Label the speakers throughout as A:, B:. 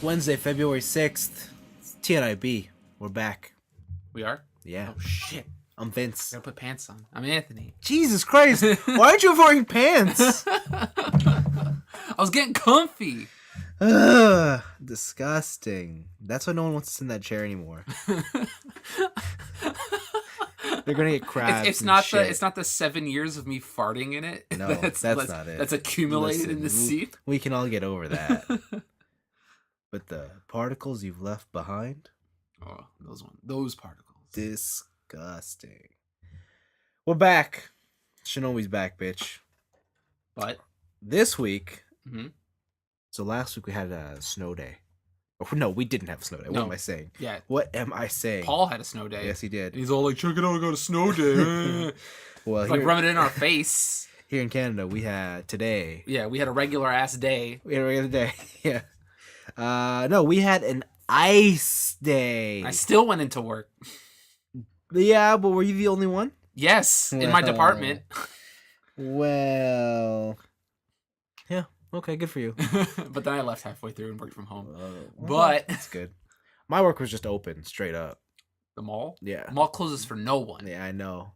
A: Wednesday, February 6th. It's TNIAB. We're back.
B: We are?
A: Yeah.
B: Oh, shit.
A: I'm Vince.
B: Gotta put pants on. I'm Anthony.
A: Jesus Christ. Why aren't you wearing pants?
B: I was getting comfy.
A: Ugh, disgusting. That's why no one wants to sit in that chair anymore. They're gonna get crabs.
B: It's not the 7 years of me farting in it.
A: No, that's not it.
B: That's accumulated in the seat.
A: We can all get over that. But the particles you've left behind?
B: Oh, those particles.
A: Disgusting. We're back. Shinobi's back, bitch.
B: But
A: this week,
B: mm-hmm.
A: So last week we had a snow day. Oh, no, we didn't have a snow day. What am I saying?
B: Yeah.
A: What am I saying?
B: Paul had a snow day.
A: Yes, he did.
B: And he's all like, check it out, I got a snow day.
A: Well,
B: like rubbing it in our face.
A: Here in Canada, we had today.
B: Yeah, we had a regular ass day.
A: We had a regular day. Yeah. No, we had an ice day.
B: I still went into work.
A: Yeah, but were you the only one?
B: Yes, in my department.
A: Well, yeah. Okay, good for you.
B: But then I left halfway through and worked from home.
A: But that's good. My work was just open, straight up.
B: The mall?
A: Yeah.
B: The mall closes for no one.
A: Yeah, I know.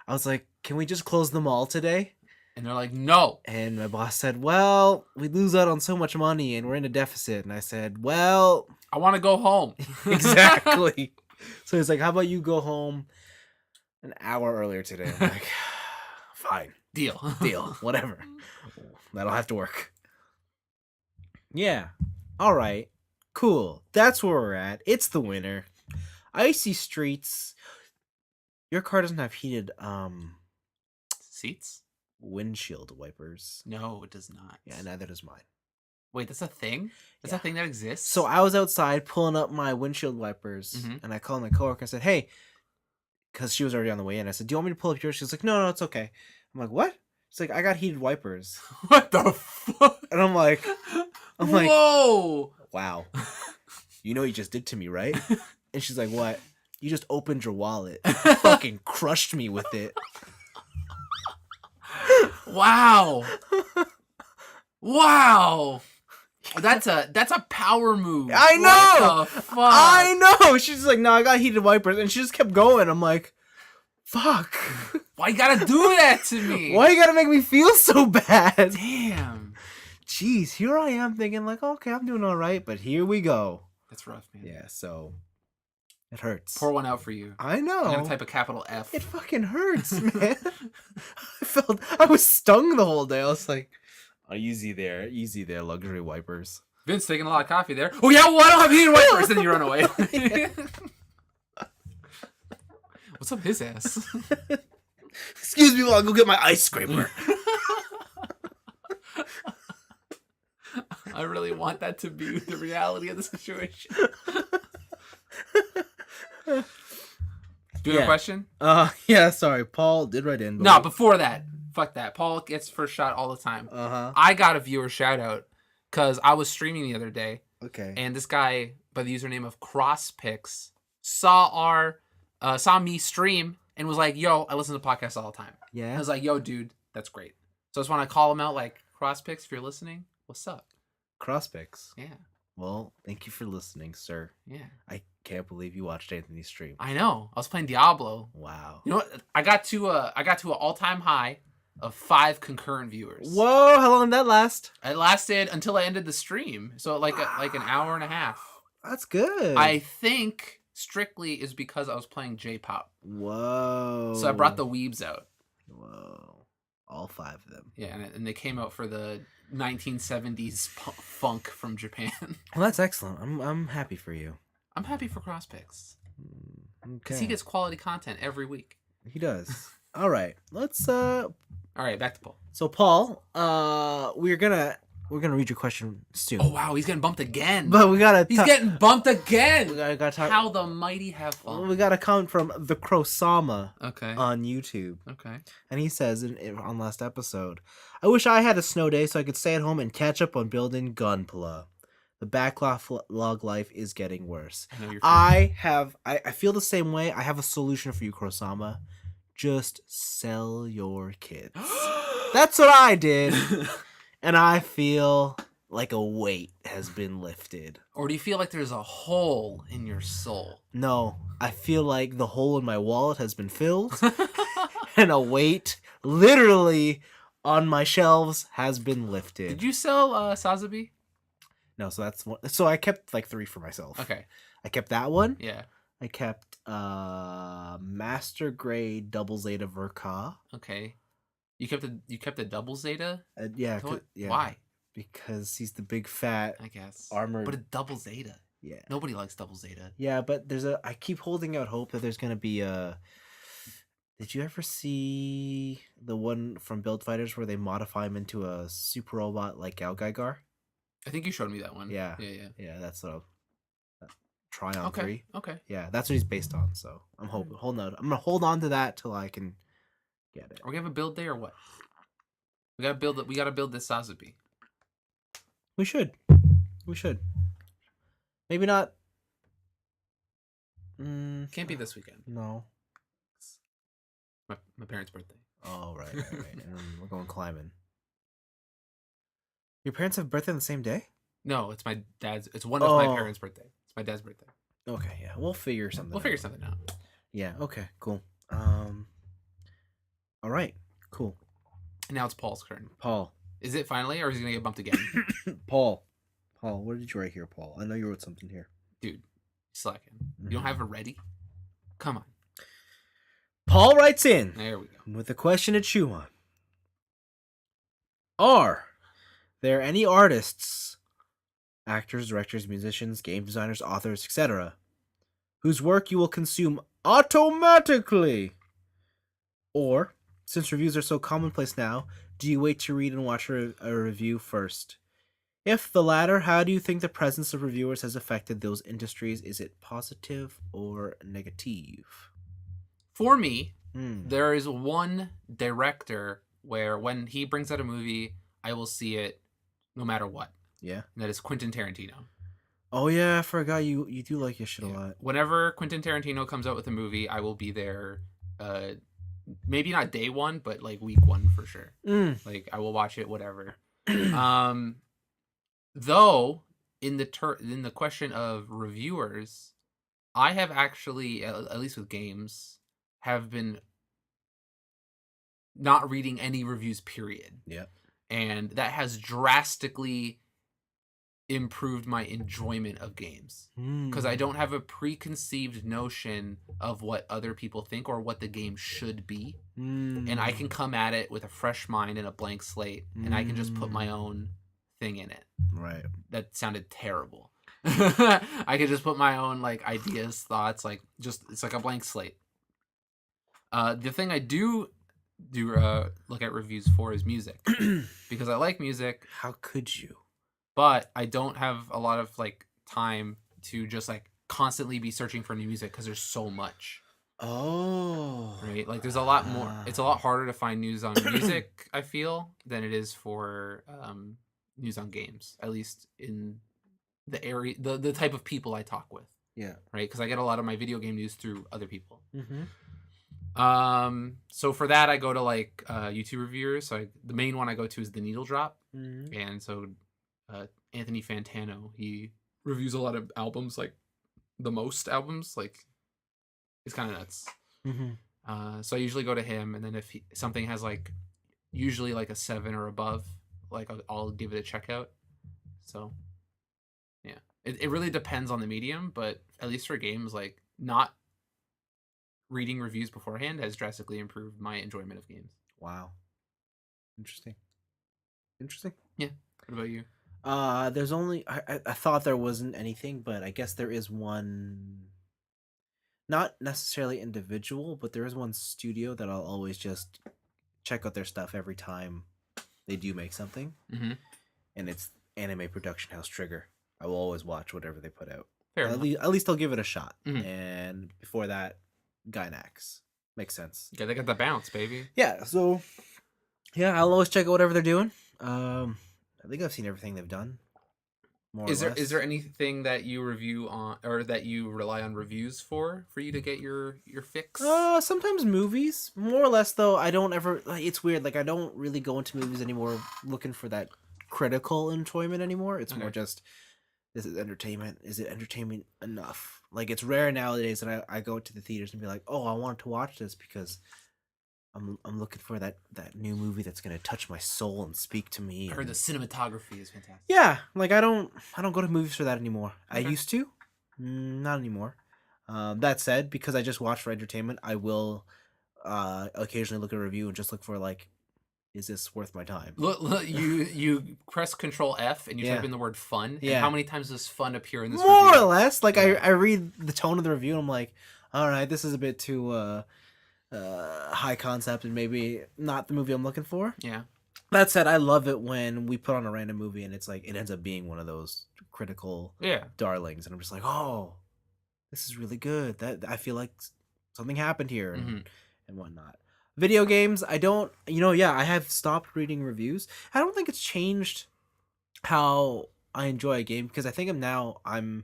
A: I was like, can we just close the mall today?
B: And they're like, no.
A: And my boss said, well, we lose out on so much money and we're in a deficit. And I said, well,
B: I want to go home.
A: Exactly. So he's like, how about you go home an hour earlier today? I'm like, fine.
B: Deal.
A: Whatever. That'll have to work. Yeah. All right. Cool. That's where we're at. It's the winter. Icy streets. Your car doesn't have heated
B: seats?
A: Windshield wipers.
B: No, it does not.
A: Yeah, neither does mine.
B: Wait, that's a thing? That's a thing that exists?
A: So I was outside pulling up my windshield wipers, and I called my coworker and said, hey, because she was already on the way in. I said, do you want me to pull up yours? She was like, no, it's okay. I'm like, what? She's like, I got heated wipers.
B: What the fuck?
A: And I'm like,
B: whoa.
A: Wow. You know what you just did to me, right? And she's like, what? You just opened your wallet. Fucking crushed me with it.
B: Wow. Wow. That's a power move.
A: I know.
B: What the fuck?
A: I know. She's like, no, I got heated wipers. And she just kept going. I'm like, fuck.
B: Why you gotta do that to me?
A: Why you gotta make me feel so bad?
B: Damn.
A: Jeez, here I am thinking like, okay, I'm doing all right. But here we go.
B: That's rough, man.
A: Yeah, so it hurts.
B: Pour one out for you.
A: I know.
B: I'm gonna type a capital F.
A: It fucking hurts, man. I was stung the whole day. I was like, oh, easy there, luxury wipers.
B: Vince taking a lot of coffee there. Oh yeah, well I don't have heated wipers. Then you run away. What's up his ass?
A: Excuse me while I go get my ice scraper.
B: I really want that to be the reality of the situation. Do you have a question?
A: Yeah, sorry. Paul did write in.
B: No, before that. Fuck that. Paul gets first shot all the time. I got a viewer shout out because I was streaming the other day.
A: Okay.
B: And this guy by the username of CrossPix saw me stream and was like, yo, I listen to podcasts all the time.
A: Yeah.
B: I was like, yo, dude, that's great. So I just want to call him out like, CrossPix, if you're listening, what's up?
A: CrossPix.
B: Yeah.
A: Well, thank you for listening, sir.
B: Yeah.
A: I can't believe you watched Anthony's stream.
B: I know. I was playing Diablo.
A: Wow.
B: You know what? I got to an all-time high of 5 concurrent viewers.
A: Whoa! How long did that last?
B: It lasted until I ended the stream, so like an hour and a half.
A: That's good.
B: I think strictly is because I was playing J-pop.
A: Whoa!
B: So I brought the weebs out.
A: Whoa! All 5 of them.
B: Yeah, and they came out for the 1970s funk from Japan.
A: Well, that's excellent. I'm happy for you.
B: I'm happy for CrossPix.
A: Okay.
B: Because he gets quality content every week.
A: He does. All right. Let's
B: All right, back to Paul.
A: So Paul, we're gonna read your question soon.
B: Oh wow, he's getting bumped again.
A: But we gotta.
B: He's getting bumped again.
A: We gotta talk.
B: How the mighty have fun.
A: We got a comment from the Crosama.
B: Okay.
A: On YouTube.
B: Okay.
A: And he says on last episode, I wish I had a snow day so I could stay at home and catch up on building Gunpla. The backlog life is getting worse. I feel the same way. I have a solution for you, Crosama. Just sell your kids. That's what I did. And I feel like a weight has been lifted.
B: Or do you feel like there's a hole in your soul?
A: No, I feel like the hole in my wallet has been filled and a weight literally on my shelves has been lifted.
B: Did you sell Sazabi?
A: No, so that's one. So I kept like 3 for myself.
B: Okay.
A: I kept that one.
B: Yeah.
A: I kept Master Grade Double Zeta Verka.
B: Okay. You kept the double Zeta?
A: Yeah, yeah.
B: Why?
A: Because he's the big fat
B: I guess.
A: armored.
B: But a double Zeta.
A: Yeah.
B: Nobody likes double Zeta.
A: Yeah, but I keep holding out hope that there's gonna be a. Did you ever see the one from Build Fighters where they modify him into a super robot like Gal Gaigar?
B: I think you showed me that one.
A: Yeah.
B: Yeah.
A: That's what Try on 3.
B: Okay.
A: Yeah, that's what he's based on. So I'm holding out. I'm gonna hold on to that till I can get it.
B: Are we gonna have a build day or what? We gotta build it. We gotta build this Sazabi.
A: We should. Maybe not.
B: Can't be this weekend.
A: No.
B: My parents' birthday.
A: Oh right. We're going climbing. Your parents have birthday on the same day?
B: No, it's my dad's. It's one of my parents' birthday. It's my dad's birthday.
A: Okay, yeah, we'll figure something.
B: We'll figure something out.
A: Yeah. Okay. Cool. All right. Cool.
B: Now it's Paul's turn.
A: Paul.
B: Is it finally, or is he gonna get bumped again?
A: Paul, what did you write here, Paul? I know you wrote something here.
B: Dude, slacking. You don't have it ready? Come on.
A: Paul writes in.
B: There we go.
A: With a question to chew on. Are there any artists, actors, directors, musicians, game designers, authors, etc., whose work you will consume automatically? Or, since reviews are so commonplace now, do you wait to read and watch a review first? If the latter, how do you think the presence of reviewers has affected those industries? Is it positive or negative?
B: For me, there is one director where when he brings out a movie, I will see it no matter what.
A: Yeah.
B: And that is Quentin Tarantino.
A: Oh yeah, I forgot you do like your shit a lot.
B: Whenever Quentin Tarantino comes out with a movie, I will be there. Maybe not day one, but like week 1 for sure. Like I will watch it, whatever. Though in the question of reviewers, I have actually, at least with games, have been not reading any reviews, period.
A: Yeah.
B: And that has drastically improved my enjoyment of games. Because I don't have a preconceived notion of what other people think or what the game should be. And I can come at it with a fresh mind and a blank slate. And I can just put my own thing in it.
A: Right.
B: That sounded terrible. I could just put my own like ideas, thoughts, like just it's like a blank slate. The thing I do look at reviews for is music because I like music.
A: How could you?
B: But I don't have a lot of like time to just like constantly be searching for new music because there's so much.
A: Oh.
B: Right? Like there's a lot more. It's a lot harder to find news on music, I feel, than it is for news on games. At least in the area, the type of people I talk with.
A: Yeah.
B: Right? Because I get a lot of my video game news through other people.
A: Mm-hmm.
B: So for that I go to like YouTube reviewers. So the main one I go to is The Needle Drop.
A: Mm-hmm.
B: And so Anthony Fantano, he reviews a lot of albums, like the most albums, like it's kind of nuts.
A: Mm-hmm.
B: So I usually go to him, and then if something has like usually like a 7 or above, like I'll give it a check out. So yeah, it really depends on the medium, but at least for games, like not reading reviews beforehand has drastically improved my enjoyment of games.
A: Wow. Interesting.
B: Yeah. What about you?
A: There's only I thought there wasn't anything, but I guess there is one. Not necessarily individual, but there is one studio that I'll always just check out their stuff every time they do make something.
B: Mm-hmm.
A: And it's Anime Production House Trigger. I will always watch whatever they put out.
B: Fair
A: At least I'll give it a shot.
B: Mm-hmm.
A: And before that, Gynax. Makes sense.
B: Yeah, they got the bounce, baby.
A: Yeah, so yeah, I'll always check out whatever they're doing. I think I've seen everything they've done.
B: Is there anything that you review on or that you rely on reviews for you to get your fix?
A: Sometimes movies. More or less though, I don't ever it's weird, like I don't really go into movies anymore looking for that critical enjoyment anymore. It's more
B: Okay.
A: just, this is entertainment. Is it entertainment enough? Like, it's rare nowadays that I go to the theaters and be like, oh, I want to watch this because I'm looking for that new movie that's gonna touch my soul and speak to me.
B: I heard the cinematography is fantastic.
A: Yeah, like I don't go to movies for that anymore. I
B: Okay.
A: used to, not anymore. That said, because I just watch for entertainment, I will occasionally look at a review and just look for like, is this worth my time?
B: Look, you press Control F and you
A: Yeah.
B: type in the word fun.
A: Yeah.
B: And how many times does fun appear in this
A: More
B: review?
A: or less. Like
B: Yeah.
A: I read the tone of the review and I'm like, all right, this is a bit too high concept and maybe not the movie I'm looking for.
B: Yeah.
A: That said, I love it when we put on a random movie and it's like it ends up being one of those critical darlings, and I'm just like, oh, this is really good. That I feel like something happened here and whatnot. Video games, I don't, I have stopped reading reviews. I don't think it's changed how I enjoy a game because I think I'm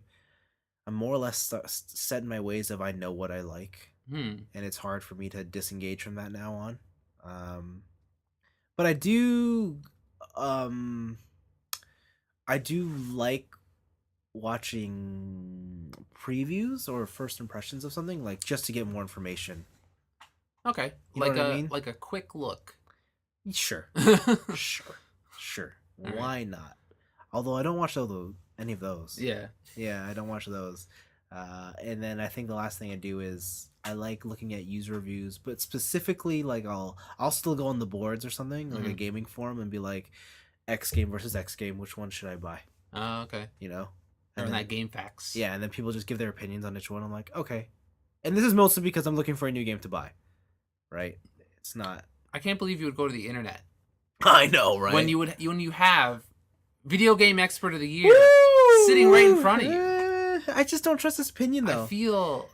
A: more or less set in my ways of I know what I like, and it's hard for me to disengage from that now on. But I do like watching previews or first impressions of something, like just to get more information.
B: Okay.
A: You know what I mean?
B: Like a quick look.
A: Sure. Sure.
B: All
A: Why not? Although I don't watch any of those.
B: Yeah.
A: Yeah, I don't watch those. And then I think the last thing I do is I like looking at user reviews, but specifically like I'll still go on the boards or something, like a gaming forum, and be like, X game versus X game, which one should I buy?
B: Oh, okay.
A: You know?
B: And then that Game Facts.
A: Yeah, and then people just give their opinions on each one. I'm like, okay. And this is mostly because I'm looking for a new game to buy. Right? It's not.
B: I can't believe you would go to the internet.
A: I know, right?
B: When you have Video Game Expert of the Year sitting right in front of you.
A: I just don't trust this opinion, though.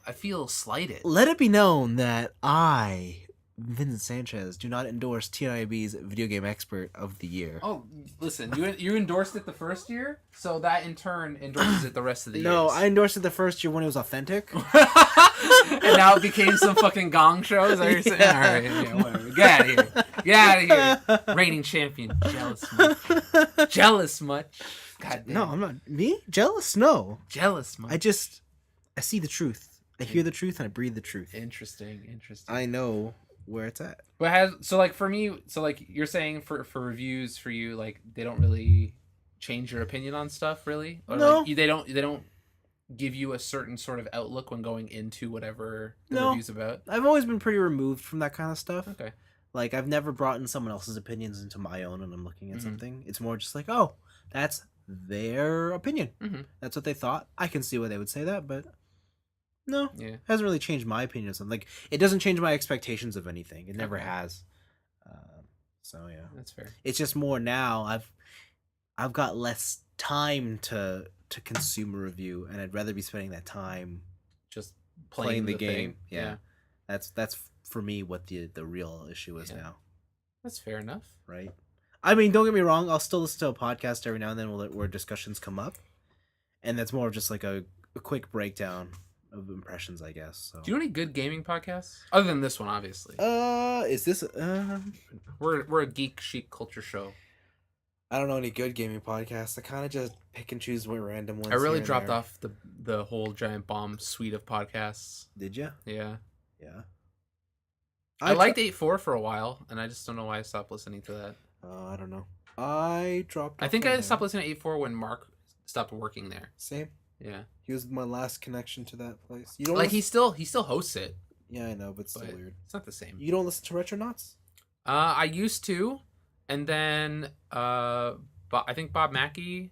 B: I feel slighted.
A: Let it be known that I, Vincent Sanchez, do not endorse TNIAB's Video Game Expert of the Year.
B: Oh, listen, you endorsed it the first year, so that in turn endorses it the rest of the year.
A: No, I endorsed it the first year when it was authentic.
B: And now it became some fucking gong show? Is that what you're saying? All right, yeah, whatever. Get out of here. Get out of here. Reigning champion. Jealous much. Jealous much. God damn.
A: No, I'm not. Me? Jealous? No.
B: Jealous much.
A: I see the truth. I hear the truth and I breathe the truth.
B: Interesting.
A: I know where it's at.
B: But for me, you're saying for reviews for you, like they don't really change your opinion on stuff, really? Or
A: no.
B: Like, they don't give you a certain sort of outlook when going into whatever the review's about?
A: I've always been pretty removed from that kind of stuff.
B: Okay.
A: Like, I've never brought in someone else's opinions into my own when I'm looking at something. It's more just like, oh, that's their opinion. That's what they thought. I can see why they would say that, but no.
B: Yeah.
A: It hasn't really changed my opinion of something. Like, it doesn't change my expectations of anything. It never has. So, yeah.
B: That's fair.
A: It's just more now, I've got less time to consume a review, and I'd rather be spending that time
B: just
A: playing the game.
B: thing.
A: Yeah. That's for me what the real issue is now.
B: That's fair enough.
A: Right. I mean, don't get me wrong, I'll still listen to a podcast every now and then where discussions come up. And that's more of just like a quick breakdown of impressions, I guess. So.
B: Do you know any good gaming podcasts? Other than this one, obviously.
A: Is this
B: We're a geek chic culture show.
A: I don't know any good gaming podcasts. I kind of just pick and choose what random ones.
B: I really dropped off the whole Giant Bomb suite of podcasts.
A: Did you?
B: Yeah.
A: Yeah.
B: I liked 8.4 for a while, and I just don't know why I stopped listening to that.
A: I don't know. I think
B: I stopped listening to 8.4 when Mark stopped working there.
A: Same.
B: Yeah.
A: He was my last connection to that place. You don't
B: he still hosts it.
A: Yeah, I know, but it's still weird.
B: It's not the same.
A: You don't listen to Retronauts?
B: I used to, and then I think Bob Mackey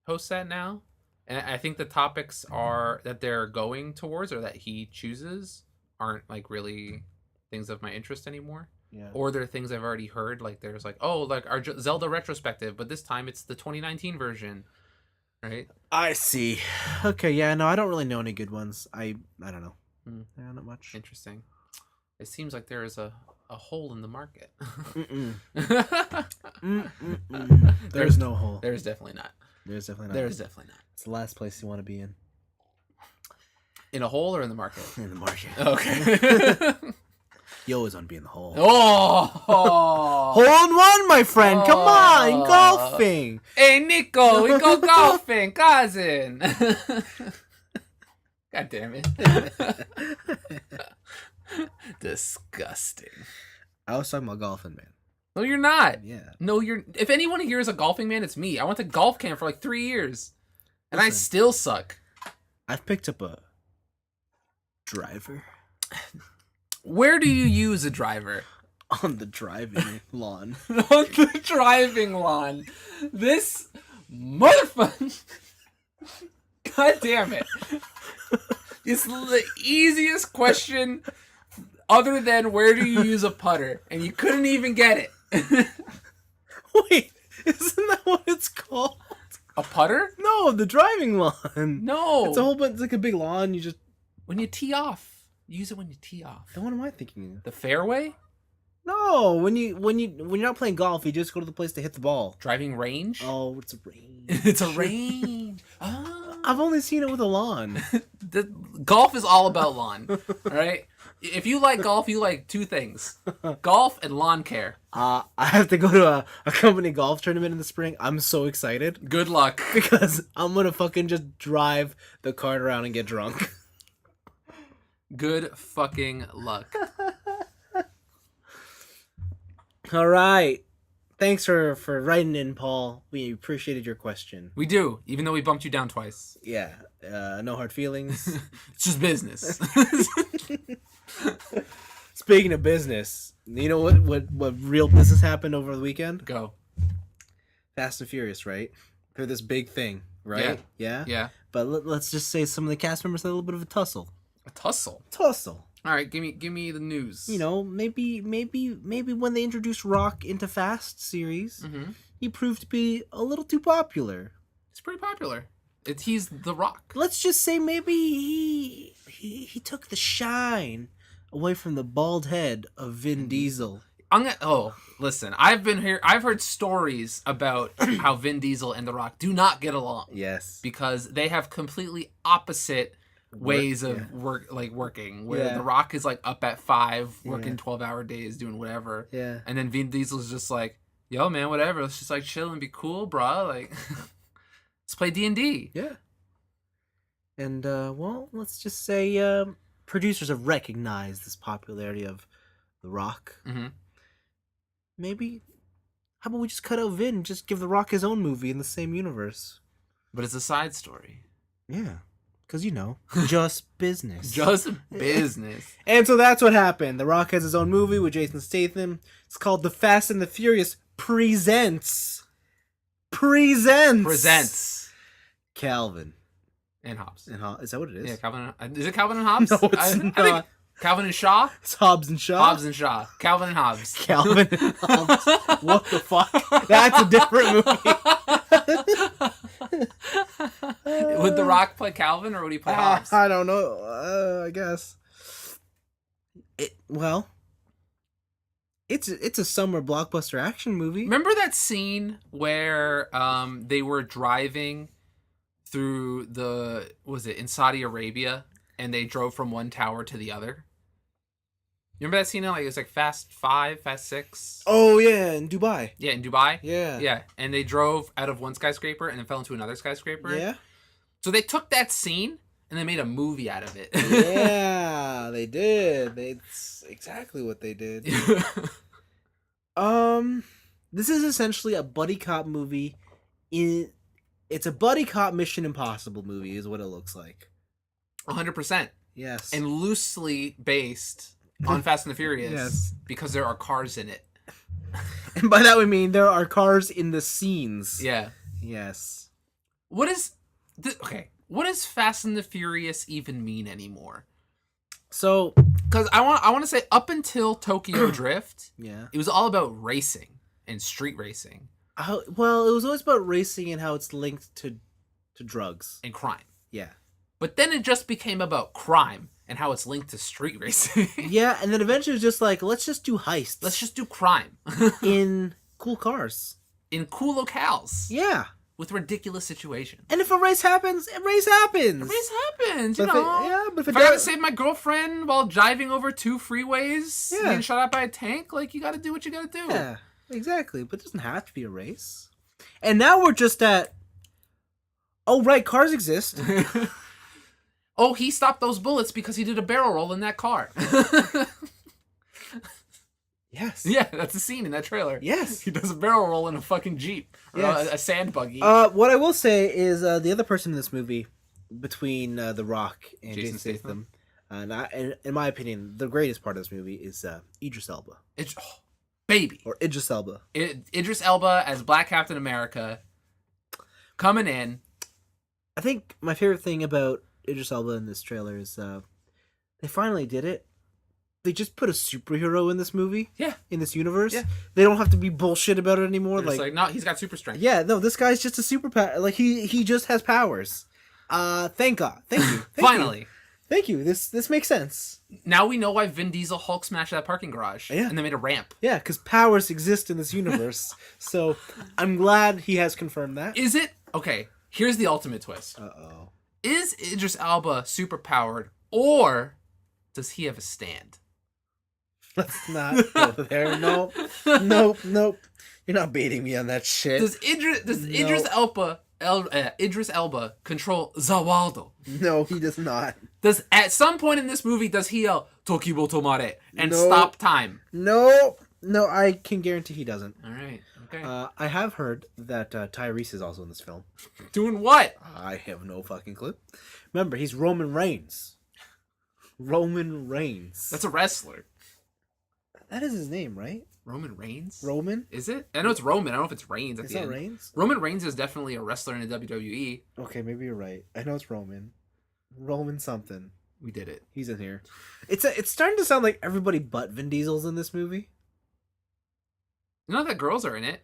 B: hosts that now, and I think the topics that they're going towards or that he chooses aren't like really things of my interest anymore.
A: Yeah.
B: Or they're things I've already heard. Like there's like, oh, like our Zelda retrospective, but this time it's the 2019 version, right?
A: I see. Okay, yeah, no, I don't really know any good ones. I don't know. Yeah, not much.
B: Interesting. It seems like there is a hole in the market.
A: There's no hole.
B: There's definitely not.
A: There's definitely not.
B: There's definitely not.
A: It's the last place you want to be in.
B: In a hole or in the market?
A: In the market.
B: Okay.
A: You always want to be in the hole.
B: Oh!
A: Hole in one, my friend. Come on, golfing.
B: Hey, Nico, we go golfing, cousin. God damn it. Disgusting.
A: I was talking about golfing, man.
B: No, you're not.
A: Yeah.
B: No, you're. If anyone here is a golfing man, it's me. I went to golf camp for like 3 years, and I
A: Listen.
B: still suck.
A: I've picked up a driver
B: Where do you use a driver?
A: on the driving lawn.
B: On the driving lawn. This motherfucker. God damn it. It's the easiest question other than where do you use a putter? And you couldn't even get it.
A: Wait, isn't that what it's called?
B: A putter?
A: No, the driving lawn.
B: No.
A: It's a whole bunch. It's like a big lawn. You just.
B: When you tee off. Use it when you tee off.
A: Then what am I thinking?
B: The fairway?
A: No, when you're not playing golf, you just go to the place to hit the ball.
B: Driving range?
A: Oh, it's a range.
B: It's a range. Oh.
A: I've only seen it with a lawn.
B: The golf is all about lawn. All right? If you like golf, you like two things. Golf and lawn care.
A: I have to go to a company golf tournament in the spring. I'm so excited.
B: Good luck.
A: Because I'm going to fucking just drive the cart around and get drunk.
B: Good fucking luck.
A: All right. Thanks for writing in, Paul. We appreciated your question.
B: We do, even though we bumped you down twice.
A: Yeah. No hard feelings.
B: It's just business.
A: Speaking of business, you know what real business happened over the weekend?
B: Go.
A: Fast and Furious, right? They're this big thing, right? Yeah?
B: Yeah.
A: But let's just say some of the cast members had a little bit of a tussle.
B: A tussle.
A: All
B: right, give me the news.
A: You know, maybe when they introduced Rock into Fast series, he proved to be a little too popular.
B: He's pretty popular. He's The Rock.
A: Let's just say maybe he took the shine away from the bald head of Vin Diesel.
B: Listen, I've heard stories about how Vin Diesel and The Rock do not get along.
A: Yes.
B: Because they have completely opposite ways of working, where The Rock is like up at 5 working 12-hour days doing whatever, and then Vin Diesel's just like, yo man, whatever, let's just like chill and be cool, bro, like let's play D&D.
A: And well, let's just say producers have recognized this popularity of The Rock. Maybe how about we just cut out Vin and just give The Rock his own movie in the same universe,
B: but it's a side story.
A: Because, you know, just business.
B: Just business.
A: And so that's what happened. The Rock has his own movie with Jason Statham. It's called The Fast and the Furious Presents. Calvin.
B: And Hobbs.
A: Is that what it is?
B: Yeah, Calvin. Is it Calvin and Hobbs?
A: No, it's not.
B: I think Calvin and Shaw?
A: It's Hobbs and Shaw.
B: Hobbs and Shaw. Calvin and Hobbs.
A: Calvin and Hobbs. What the fuck? That's a different movie.
B: Would The Rock play Calvin or would he play Hobbs?
A: I don't know. I guess. It's a summer blockbuster action movie.
B: Remember that scene where they were driving through in Saudi Arabia and they drove from one tower to the other? Remember that scene? Like it was like Fast 5, Fast 6.
A: Oh yeah, in Dubai.
B: Yeah, in Dubai.
A: Yeah.
B: And they drove out of one skyscraper and then fell into another skyscraper.
A: Yeah. So
B: they took that scene and they made a movie out of it.
A: Yeah, they did. That's exactly what they did. This is essentially a buddy cop movie. It's a buddy cop Mission Impossible movie, is what it looks like.
B: 100%.
A: Yes.
B: And loosely based on Fast and the Furious.
A: Yes.
B: Because there are cars in it.
A: And by that we mean there are cars in the scenes.
B: Yeah.
A: Yes.
B: What does Fast and the Furious even mean anymore?
A: So,
B: because I want to say up until Tokyo Drift,
A: it
B: was all about racing and street racing.
A: Well, it was always about racing and how it's linked to drugs
B: and crime.
A: Yeah.
B: But then it just became about crime and how it's linked to street racing.
A: Yeah, and then eventually it was just like, let's just do heists.
B: Let's just do crime.
A: In cool cars.
B: In cool locales.
A: Yeah.
B: with ridiculous situations.
A: And if a race happens, a race happens.
B: A race happens, you
A: But
B: know.
A: but
B: if I gotta save my girlfriend while driving over 2 freeways, getting shot at by a tank, like, you gotta do what you gotta do.
A: Yeah, exactly. But it doesn't have to be a race. And now we're just at, oh, right, cars exist.
B: Oh, he stopped those bullets because he did a barrel roll in that car.
A: Yes.
B: Yeah, that's a scene in that trailer.
A: Yes.
B: He does a barrel roll in a fucking Jeep. Or a sand buggy.
A: What I will say is the other person in this movie, between The Rock and Jason Statham, and in my opinion, the greatest part of this movie is Idris Elba.
B: Baby.
A: Or Idris Elba.
B: Idris Elba as Black Captain America coming in.
A: I think my favorite thing about Idris Elba in this trailer is they finally did it. They just put a superhero in this movie.
B: Yeah.
A: In this universe.
B: Yeah.
A: They don't have to be bullshit about it anymore.
B: Like, no, he's got super strength.
A: Yeah, no, this guy's just a superpower. Like, he just has powers. Thank God. Thank you.
B: Finally.
A: Thank you. This makes sense.
B: Now we know why Vin Diesel Hulk smashed that parking garage.
A: Yeah.
B: And they made a ramp.
A: Yeah, because powers exist in this universe. So I'm glad he has confirmed that.
B: Is it? Okay, here's the ultimate twist.
A: Uh-oh.
B: Is Idris Elba superpowered, or does he have a stand?
A: Let's not go there. Nope. Nope. You're not baiting me on that shit.
B: Does Idris Elba control Zawaldo?
A: No, he does not.
B: Does at some point in this movie does he yell Tokibo Tomare and
A: Nope.
B: stop time?
A: No, I can guarantee he doesn't.
B: All right. Okay.
A: I have heard that Tyrese is also in this film.
B: Doing what?
A: I have no fucking clue. Remember, he's Roman Reigns. Roman Reigns.
B: That's a wrestler.
A: That is his name, right?
B: Roman Reigns?
A: Roman?
B: Is it? I know it's Roman. I don't know if it's Reigns at
A: It's
B: the
A: not
B: end.
A: Reigns?
B: Roman Reigns is definitely a wrestler in the WWE.
A: Okay, maybe you're right. I know it's Roman. Roman something.
B: We did it.
A: He's in here. It's starting to sound like everybody but Vin Diesel's in this movie.
B: None of the girls are in it.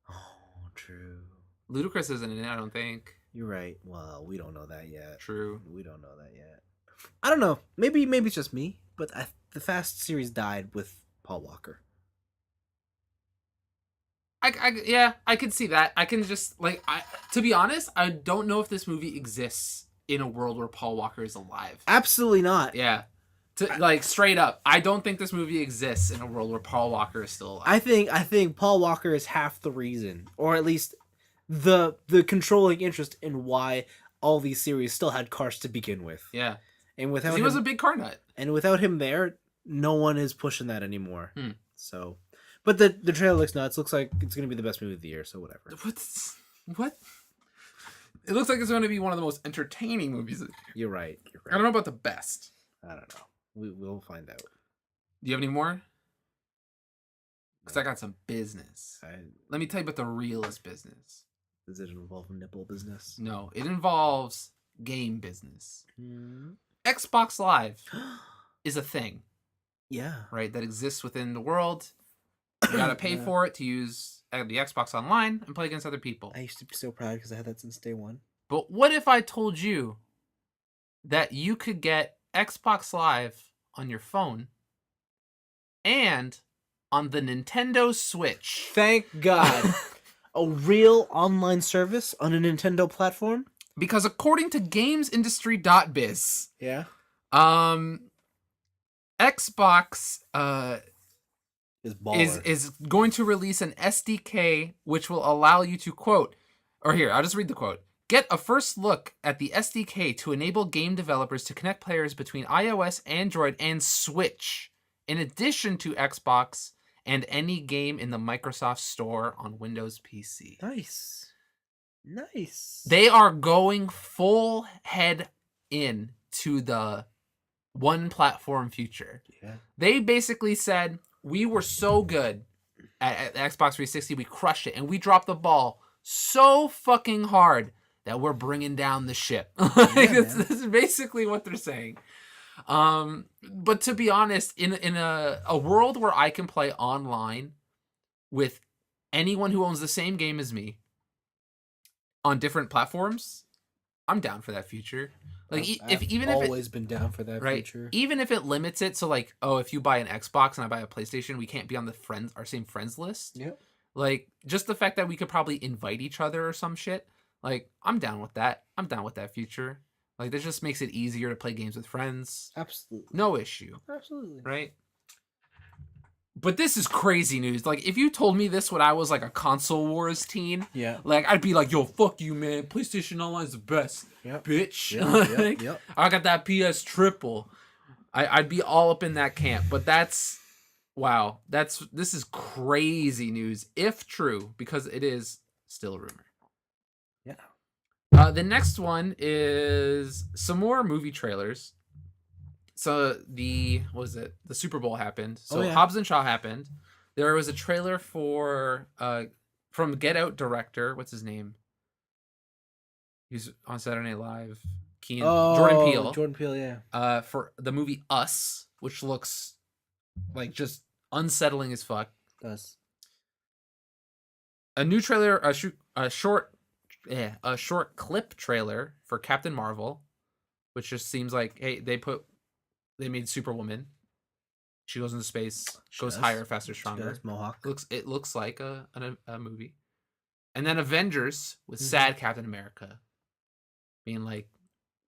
A: Oh, true.
B: Ludacris isn't in it, I don't think.
A: You're right. Well, we don't know that yet.
B: True.
A: We don't know that yet. I don't know. Maybe it's just me, but the Fast series died with Paul Walker.
B: I can see that. I can just to be honest, I don't know if this movie exists in a world where Paul Walker is alive.
A: Absolutely not.
B: Yeah. Straight up, I don't think this movie exists in a world where Paul Walker is still alive.
A: I think Paul Walker is half the reason, or at least the controlling interest in why all these series still had cars to begin with.
B: Yeah.
A: And without
B: he was a big car nut.
A: And without him there, no one is pushing that anymore. So, but the trailer looks nuts. Looks like it's going to be the best movie of the year, so whatever.
B: What? It looks like it's going to be one of the most entertaining movies.
A: You're right.
B: I don't know about the best.
A: I don't know. We'll find out.
B: Do you have any more? Because I got some business. Let me tell you about the realest business.
A: Does it involve nipple business?
B: No, it involves game business. Xbox Live is a thing.
A: Yeah.
B: Right? That exists within the world. You gotta pay for it to use the Xbox Online and play against other people.
A: I used to be so proud because I had that since day one.
B: But what if I told you that you could get Xbox Live on your phone and on the Nintendo Switch?
A: Thank God. A real online service on a Nintendo platform?
B: Because according to gamesindustry.biz, Xbox is going to release an SDK which will allow you to quote, or here, I'll just read the quote. Get a first look at the SDK to enable game developers to connect players between iOS, Android, and Switch, in addition to Xbox and any game in the Microsoft Store on Windows PC.
A: Nice.
B: They are going full head in to the one platform future. Yeah. They basically said, we were so good at Xbox 360, we crushed it, and we dropped the ball so fucking hard that we're bringing down the ship. That's basically what they're saying. But to be honest, in a world where I can play online with anyone who owns the same game as me on different platforms, I'm down for that future. Like, I've always
A: been down for that future.
B: Even if it limits it, so like, oh, if you buy an Xbox and I buy a PlayStation, we can't be on our same friends list.
A: Yep.
B: Like, just the fact that we could probably invite each other or some shit. Like, I'm down with that. I'm down with that future. Like, this just makes it easier to play games with friends.
A: Absolutely.
B: No issue.
A: Absolutely.
B: Right? But this is crazy news. Like, if you told me this when I was like a console wars teen,
A: Yeah.
B: like I'd be like, yo, fuck you, man. PlayStation Online's the best, bitch. Yep. I got that PS triple. I'd be all up in that camp. But that's wow. This is crazy news, if true, because it is still a rumor.
A: Yeah.
B: The next one is some more movie trailers. So the Super Bowl happened. So Hobbs and Shaw happened. There was a trailer for from Get Out director, what's his name? He's on Saturday Night Live. Jordan Peele.
A: Jordan Peele, yeah.
B: For the movie Us, which looks like just unsettling as fuck.
A: Us.
B: A new trailer, a short clip trailer for Captain Marvel, which just seems like, hey, they made Superwoman. She goes into space, goes higher, faster, stronger.
A: Mohawk.
B: It looks like a movie. And then Avengers with sad Captain America being like,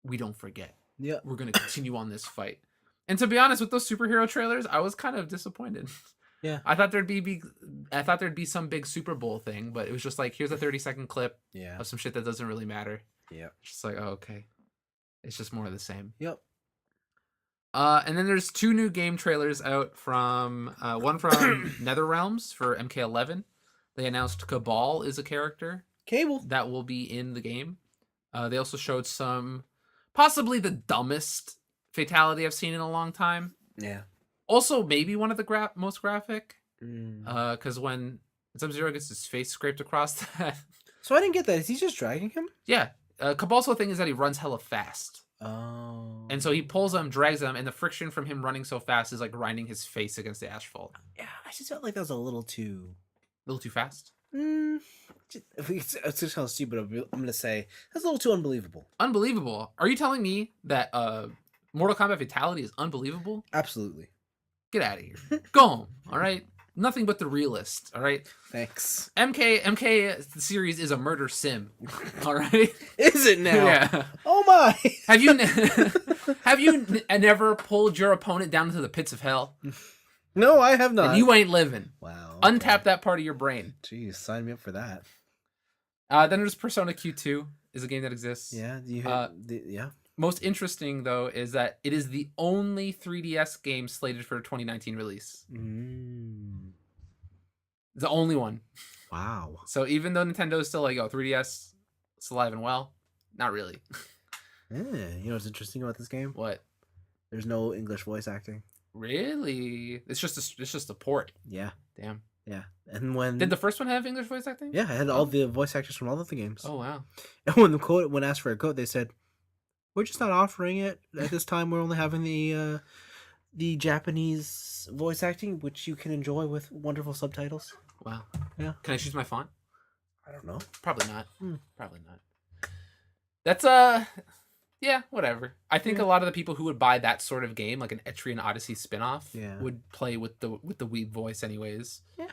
B: we don't forget.
A: Yeah.
B: We're going to continue on this fight. And to be honest, with those superhero trailers, I was kind of disappointed.
A: Yeah.
B: I thought there'd be some big Super Bowl thing, but it was just like, here's a 30-second clip of some shit that doesn't really matter.
A: Yeah.
B: Just like, oh, okay. It's just more of the same.
A: Yep.
B: And then there's 2 new game trailers out from one from NetherRealms for MK11. They announced Cabal is a character
A: Cable
B: that will be in the game. They also showed some, possibly the dumbest fatality I've seen in a long time.
A: Yeah.
B: Also, maybe one of the most graphic. Because when Sub-Zero gets his face scraped across that.
A: So I didn't get that. Is he just dragging him?
B: Yeah. Cabal's whole thing is that he runs hella fast.
A: Oh.
B: And so he pulls him, drags him, and the friction from him running so fast is like grinding his face against the asphalt.
A: Yeah, I just felt like that was a little too
B: fast.
A: It's just kind of stupid. I'm gonna say that's a little too unbelievable.
B: Unbelievable. Are you telling me that Mortal Kombat Fatality is unbelievable?
A: Absolutely.
B: Get out of here. Go home. All right. Nothing but the realist. All right.
A: Thanks.
B: MK the series is a murder sim. All right.
A: Is it now?
B: Yeah.
A: Oh my.
B: Have you never pulled your opponent down into the pits of hell?
A: No, I have not.
B: And you ain't living.
A: Wow. Okay.
B: Untap that part of your brain.
A: Jeez, sign me up for that.
B: Then there's Persona Q2 is a game that exists.
A: Yeah. Yeah.
B: Most interesting, though, is that it is the only 3DS game slated for a 2019 release. The only one.
A: Wow.
B: So even though Nintendo is still like, 3DS, it's alive and well, not really.
A: Yeah. You know what's interesting about this game?
B: What?
A: There's no English voice acting.
B: Really? It's just a port.
A: Yeah.
B: Damn.
A: Yeah. And when
B: did the first one have English voice acting?
A: Yeah, it had all the voice actors from all of the games.
B: Oh wow.
A: And when asked for a code, they said, "We're just not offering it at this time. We're only having the Japanese voice acting, which you can enjoy with wonderful subtitles."
B: Wow.
A: Yeah.
B: Can I choose my font?
A: I don't know.
B: Probably not. Probably not. That's yeah, whatever. I think a lot of the people who would buy that sort of game, like an Etrian Odyssey spinoff, would play with the Weeb voice anyways.
A: Yeah.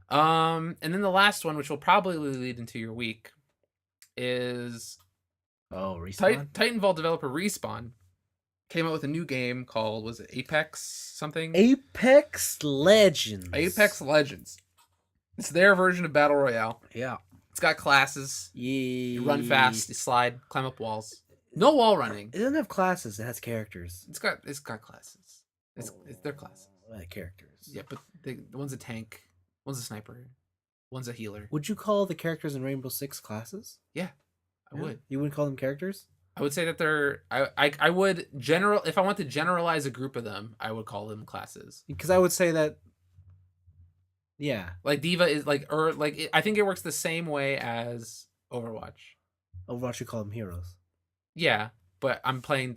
B: And then the last one, which will probably lead into your week, is
A: Respawn?
B: Titanfall developer Respawn came out with a new game called, was it Apex something?
A: Apex Legends.
B: Apex Legends. It's their version of Battle Royale.
A: Yeah.
B: It's got classes.
A: Yeah.
B: You run fast, you slide, climb up walls. No wall running.
A: It doesn't have classes. It has characters.
B: It's got classes. It's their classes.
A: Characters.
B: Yeah, but one's a tank, one's a sniper, one's a healer.
A: Would you call the characters in Rainbow Six classes?
B: Yeah, I would.
A: You wouldn't call them characters?
B: I would say that they're. I would if I want to generalize a group of them, I would call them classes.
A: Because I would say that. Yeah.
B: Like D.Va is I think it works the same way as Overwatch.
A: Overwatch, you call them heroes.
B: Yeah, but I'm playing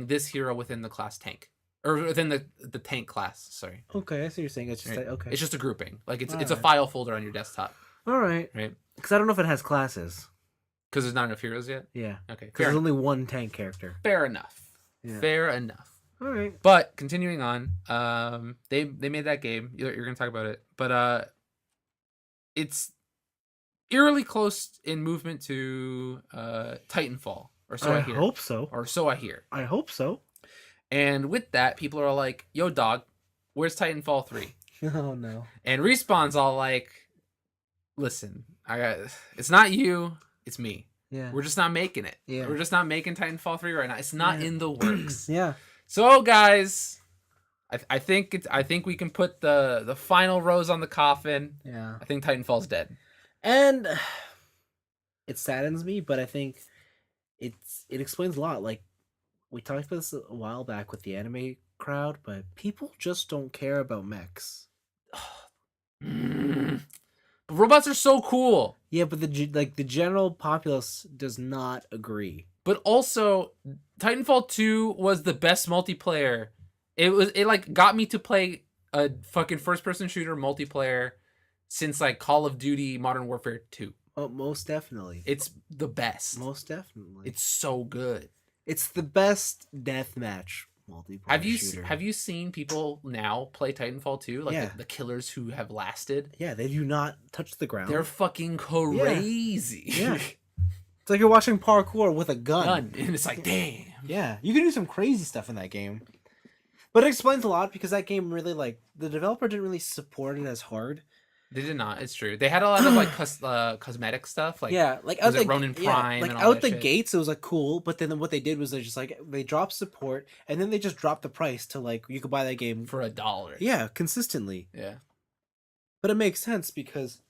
B: this hero within the class tank, or within the tank class. Sorry.
A: Okay, I see what you're saying. It's just
B: right.
A: Okay.
B: It's just a grouping. Like it's
A: All
B: a
A: right.
B: file folder on your desktop.
A: All right.
B: Right.
A: Because I don't know if it has classes.
B: Because there's not enough heroes yet.
A: Yeah.
B: Okay.
A: Because there's only one tank character.
B: Fair enough.
A: Yeah.
B: Fair enough.
A: All right.
B: But continuing on, they made that game. You're gonna talk about it, but it's eerily close in movement to Titanfall, or so I hear.
A: Hope so.
B: Or so I hear.
A: I hope so.
B: And with that, people are like, "Yo, dog, where's Titanfall 3?"
A: Oh no.
B: And Respawn's all like, "Listen, it's not you, it's me.
A: Yeah.
B: We're just not making it.
A: Yeah.
B: We're just not making Titanfall 3 right now. It's not in the works."
A: Yeah.
B: So, guys, I think we can put the final rose on the coffin.
A: Yeah.
B: I think Titanfall's dead.
A: And it saddens me, but I think it explains a lot. Like, we talked about this a while back with the anime crowd, but people just don't care about mechs.
B: But robots are so cool.
A: Yeah, but the general populace does not agree.
B: But also, Titanfall 2 was the best multiplayer. It like got me to play a fucking first person shooter multiplayer since like Call of Duty Modern Warfare 2.
A: Oh, most definitely.
B: It's the best.
A: Most definitely.
B: It's so good.
A: It's the best deathmatch multiplayer shooter.
B: Have you seen people now play Titanfall 2? Like
A: Yeah.
B: the killers who have lasted?
A: Yeah, they do not touch the ground.
B: They're fucking crazy.
A: Yeah. It's like you're watching parkour with a gun.
B: And it's like, damn.
A: Yeah, you can do some crazy stuff in that game. But it explains a lot because that game really, like, the developer didn't really support it as hard.
B: They did not. It's true. They had a lot of like cosmetic stuff. Like
A: like
B: was it Ronin Prime?
A: like
B: and all
A: out
B: that
A: the
B: shit?
A: gates, it was like cool. But then what they did was they dropped support, and then they just dropped the price to like you could buy that game
B: for $1.
A: Yeah, consistently.
B: Yeah.
A: But it makes sense because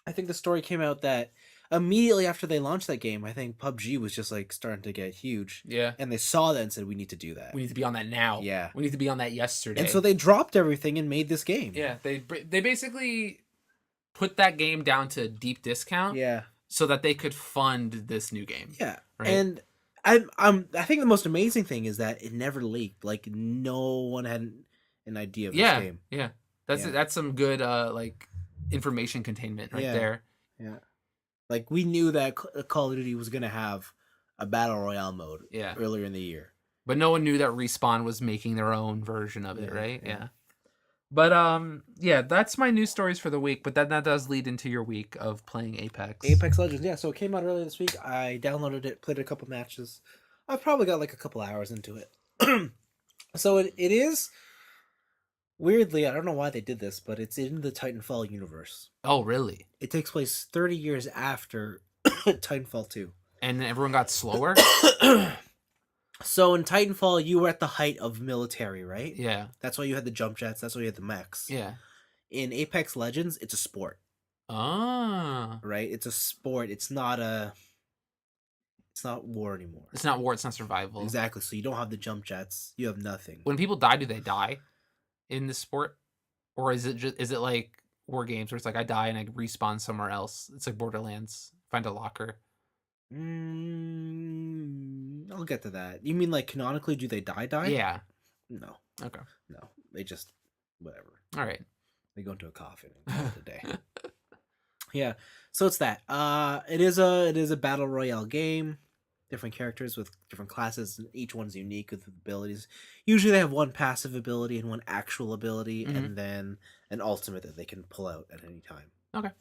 A: I think the story came out that immediately after they launched that game, I think PUBG was just like starting to get huge.
B: Yeah.
A: And they saw that and said, we need to do that.
B: We need to be on that now.
A: Yeah.
B: We need to be on that yesterday.
A: And so they dropped everything and made this game.
B: Yeah. They basically put that game down to deep discount.
A: Yeah.
B: So that they could fund this new game.
A: Yeah.
B: Right?
A: And I think the most amazing thing is that it never leaked. Like no one had an idea of this game.
B: Yeah. That's some good like information containment right there.
A: Yeah. Like we knew that Call of Duty was gonna have a battle royale mode. Earlier in the year,
B: but no one knew that Respawn was making their own version of it, right? Yeah. But that's my news stories for the week. But that does lead into your week of playing Apex.
A: Apex Legends, yeah. So it came out earlier this week. I downloaded it, played a couple matches. I've probably got like a couple hours into it. So it is. Weirdly, I don't know why they did this, but it's in the Titanfall universe.
B: Oh, really?
A: It takes place 30 years after Titanfall 2.
B: And everyone got slower?
A: So in Titanfall, you were at the height of military, right?
B: Yeah.
A: That's why you had the jump jets. That's why you had the mechs.
B: Yeah.
A: In Apex Legends, it's a sport.
B: Ah.
A: Right? It's a sport. It's not war anymore.
B: It's not war. It's not survival.
A: Exactly. So you don't have the jump jets. You have nothing.
B: When people die, do they die in this sport? Or is it like war games where it's like I die and I respawn somewhere else? It's like Borderlands. Find a locker.
A: I'll get to that. You mean like canonically, do they die?
B: Yeah.
A: No.
B: Okay.
A: No. They just whatever.
B: All right.
A: They go into a coffin and call it a day. Yeah. So it's that. It is a battle royale game. Different characters with different classes, and each one's unique with abilities. Usually they have one passive ability and one actual ability, and then an ultimate that they can pull out at any time.
B: Okay.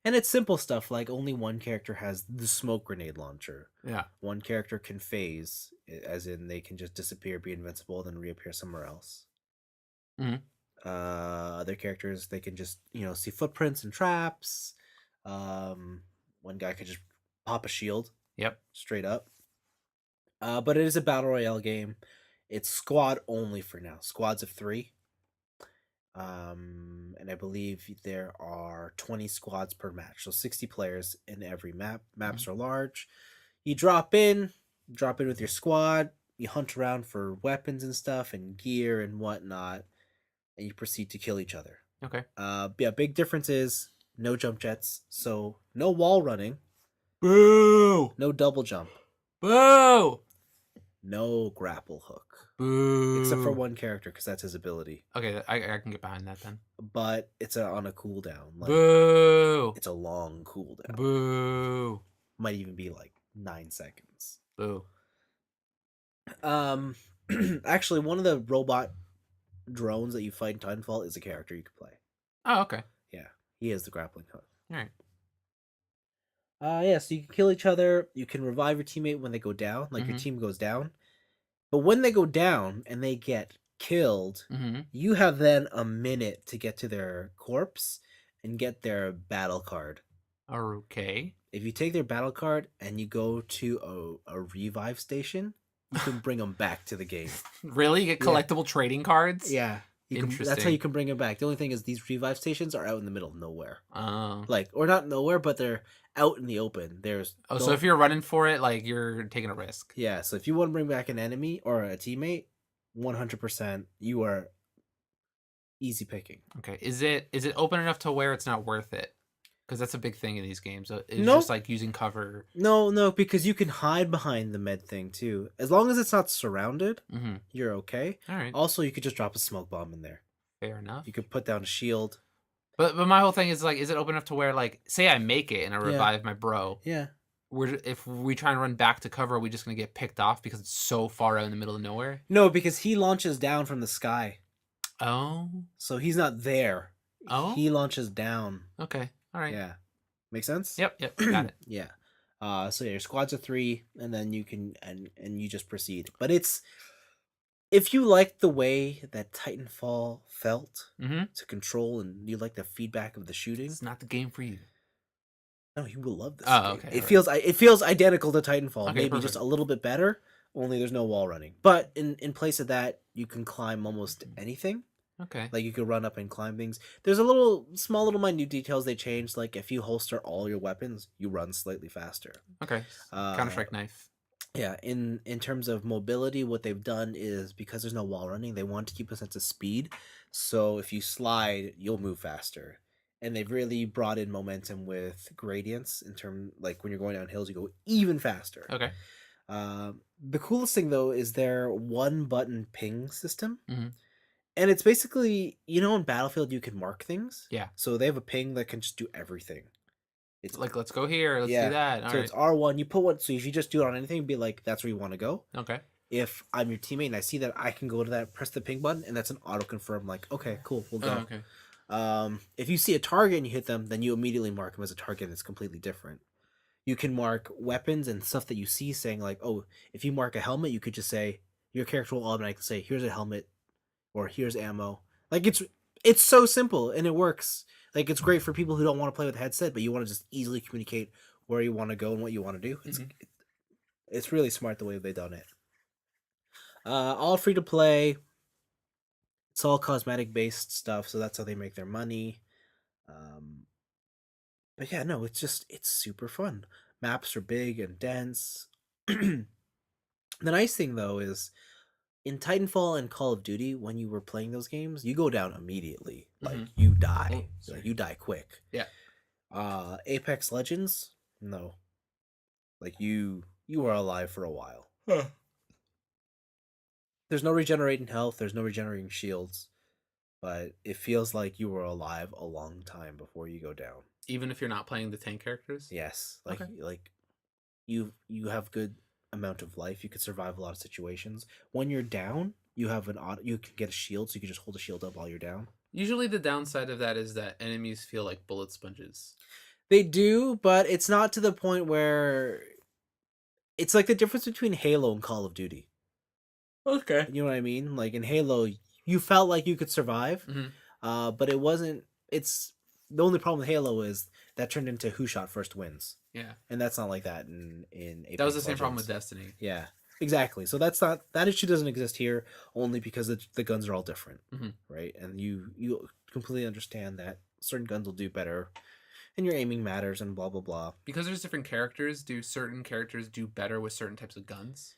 A: And it's simple stuff like only one character has the smoke grenade launcher.
B: Yeah.
A: One character can phase, as in they can just disappear, be invincible, then reappear somewhere else. Other characters, they can just, see footprints and traps. One guy could just pop a shield.
B: Yep.
A: Straight up. But it is a battle royale game. It's squad only for now. Squads of 3. And I believe there are 20 squads per match. So 60 players in every map. Maps are large. You drop in with your squad. You hunt around for weapons and stuff and gear and whatnot. And you proceed to kill each other.
B: Okay.
A: Big difference is no jump jets. So no wall running.
B: Boo!
A: No double jump.
B: Boo!
A: No grapple hook.
B: Boo!
A: Except for one character, because that's his ability.
B: Okay, I can get behind that then.
A: But it's on a cooldown. Like,
B: boo!
A: It's a long cooldown.
B: Boo!
A: Might even be like 9 seconds.
B: Boo.
A: Actually, one of the robot drones that you fight in Titanfall is a character you could play.
B: Oh, okay.
A: Yeah. He is the grappling hook.
B: All right.
A: Yeah, so you can kill each other. You can revive your teammate when they go down, like your
B: Mm-hmm.
A: team goes down. But when they go down and they get killed,
B: Mm-hmm.
A: you have then a minute to get to their corpse and get their battle card.
B: Okay.
A: If you take their battle card and you go to a revive station, you can bring them back to the game.
B: Really? You get
A: Yeah.
B: collectible trading cards?
A: Yeah, you can.
B: Interesting.
A: That's how you can bring them back. The only thing is these revive stations are out in the middle of nowhere.
B: Oh.
A: Like, or not nowhere, but they're out in the open. There's
B: So if you're running for it, like you're taking a risk.
A: yeah. So if you want to bring back an enemy or a teammate, 100%, you are easy picking.
B: Okay. Is it open enough to where it's not worth it? Because that's a big thing in these games. It's
A: No.
B: just like using cover.
A: No, because you can hide behind the med thing too. As long as it's not surrounded,
B: Mm-hmm.
A: you're okay.
B: All right.
A: Also, you could just drop a smoke bomb in there.
B: Fair enough.
A: You could put down a shield.
B: But my whole thing is like, is it open enough to where like, say I make it and I revive my bro.
A: Yeah.
B: If we try and run back to cover, are we just gonna get picked off because it's so far out in the middle of nowhere?
A: No, because he launches down from the sky.
B: Oh.
A: So he's not there.
B: Oh.
A: He launches down.
B: Okay. All right.
A: Yeah. Make sense?
B: Yep. Got it.
A: Yeah. So yeah, your squads of 3, and then you can and you just proceed. But it's if you like the way that Titanfall felt to control, and you like the feedback of the shooting,
B: It's not the game for you.
A: no, you will love this.
B: Oh,
A: game.
B: okay.
A: It feels identical to Titanfall,
B: Okay,
A: maybe
B: perfect.
A: just a little bit better. Only there's no wall running. But in place of that, you can climb almost anything.
B: Okay.
A: Like you could run up and climb things. There's a little small little minute details they changed. Like if you holster all your weapons, you run slightly faster.
B: Okay. Counter-Strike knife.
A: Yeah, in terms of mobility, what they've done is because there's no wall running, they want to keep a sense of speed. So if you slide, you'll move faster. And they've really brought in momentum with gradients in term like when you're going down hills, you go even faster.
B: Okay.
A: The coolest thing though is their one button ping system.
B: Mm-hmm.
A: And it's basically, in Battlefield you can mark things.
B: Yeah.
A: So they have a ping that can just do everything.
B: It's like, let's go here, let's
A: Yeah.
B: do that. All
A: So
B: right.
A: it's R1. You put one. So if you just do it on anything, it'd be like that's where you want to go.
B: Okay.
A: If I'm your teammate and I see that I can go to that, press the ping button, and that's an auto confirm. Like, okay, cool, we'll go.
B: Oh, okay.
A: If you see a target and you hit them, then you immediately mark them as a target that's completely different. You can mark weapons and stuff that you see, saying like, oh, if you mark a helmet, you could just say your character will automatically say, here's a helmet, or here's ammo. Like it's so simple and it works. Like it's great for people who don't want to play with a headset, but you want to just easily communicate where you want to go and what you want to do. It's really smart the way they've done it. All free to play. It's all cosmetic based stuff, so that's how they make their money. But yeah, no, it's super fun. Maps are big and dense. The nice thing though is in Titanfall and Call of Duty, when you were playing those games, you go down immediately. Like you die. Like you die quick.
B: Yeah.
A: Apex Legends, no. Like you are alive for a while.
B: Huh.
A: There's no regenerating health, there's no regenerating shields, but it feels like you were alive a long time before you go down.
B: Even if you're not playing the tank characters?
A: Yes. Like you have good amount of life. You could survive a lot of situations. When you're down, you can get a shield, so you can just hold a shield up while you're down.
B: Usually the downside of that is that enemies feel like bullet sponges.
A: They do, but it's not to the point where it's like the difference between Halo and Call of Duty.
B: Okay.
A: You know what I mean? Like in Halo, you felt like you could survive, but it wasn't. It's the only problem with Halo is that turned into who shot first wins.
B: Yeah,
A: and that's not like that in Apex
B: that was the same
A: Legends.
B: problem with Destiny.
A: Yeah, exactly. So that issue doesn't exist here only because the guns are all different, right? And you completely understand that certain guns will do better, and your aiming matters, and blah blah blah.
B: Because there's different characters. Do certain characters do better with certain types of guns?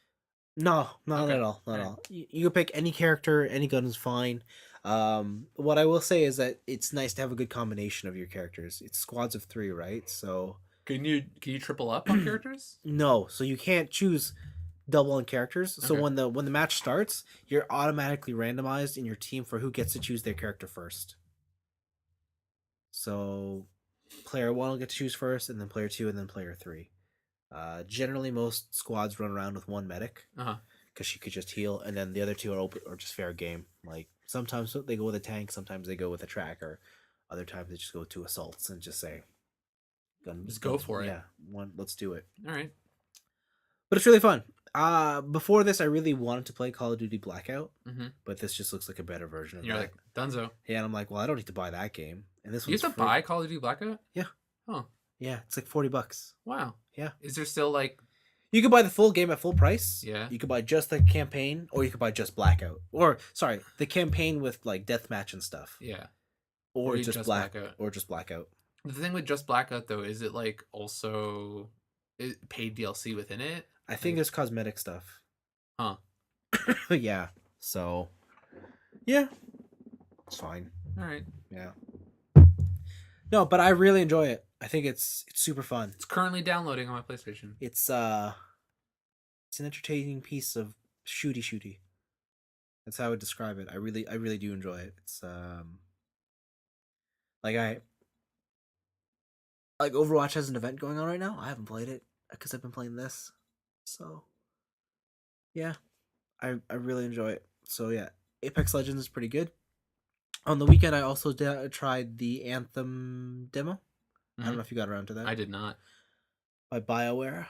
A: No, not at all. Not at all. You can pick any character, any gun is fine. What I will say is that it's nice to have a good combination of your characters. It's squads of 3, right? So
B: can you triple up on characters?
A: No, so you can't choose double on characters. So when the match starts, you're automatically randomized in your team for who gets to choose their character first. So player 1 will get to choose first, and then player 2, and then player 3. Generally, most squads run around with one medic because she could just heal, and then the other 2 are open or just fair game. Like sometimes they go with a tank, sometimes they go with a tracker. Other times they just go to assaults and just say,
B: Just go for it.
A: Yeah, let's do it.
B: All right.
A: But it's really fun. Before this, I really wanted to play Call of Duty Blackout, but this just looks like a better version of
B: You're
A: that.
B: like, Dunzo.
A: Yeah, and I'm like, well, I don't need to buy that game. And this
B: You
A: one's
B: have to
A: free.
B: buy Call of Duty Blackout?
A: Yeah.
B: Huh.
A: Yeah, it's like $40.
B: Wow.
A: Yeah.
B: Is there still like...
A: You could buy the full game at full price.
B: Yeah.
A: You could buy just the campaign, or you could buy just Blackout. Or, sorry, the campaign with, like, deathmatch and stuff.
B: Yeah.
A: Or just Blackout. Or just Blackout.
B: The thing with just Blackout, though, is it, like, also paid DLC within it?
A: I think there's cosmetic stuff.
B: Huh.
A: Yeah. So, yeah. It's fine.
B: All right.
A: Yeah. No, but I really enjoy it. I think it's super fun.
B: It's currently downloading on my PlayStation.
A: It's an entertaining piece of shooty. That's how I would describe it. I really do enjoy it. It's like Overwatch has an event going on right now. I haven't played it because I've been playing this. So yeah, I really enjoy it. So yeah, Apex Legends is pretty good. On the weekend, I also tried the Anthem demo. I don't know if you got around to that.
B: I did not.
A: By BioWare.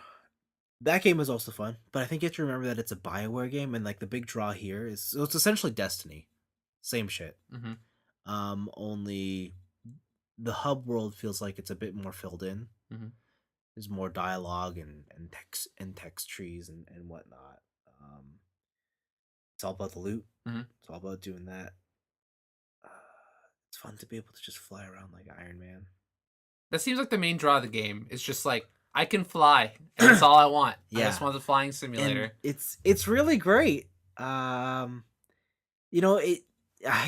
A: That game is also fun, but I think you have to remember that it's a BioWare game, and like the big draw here is so it's essentially Destiny, same shit. Only the hub world feels like it's a bit more filled in. There's more dialogue and text trees and whatnot. It's all about the loot. It's all about doing that. It's fun to be able to just fly around like Iron Man.
B: That seems like the main draw of the game. It's just like, I can fly, and that's all I want.
A: Yeah.
B: I just want the flying simulator.
A: And it's really great. You know, I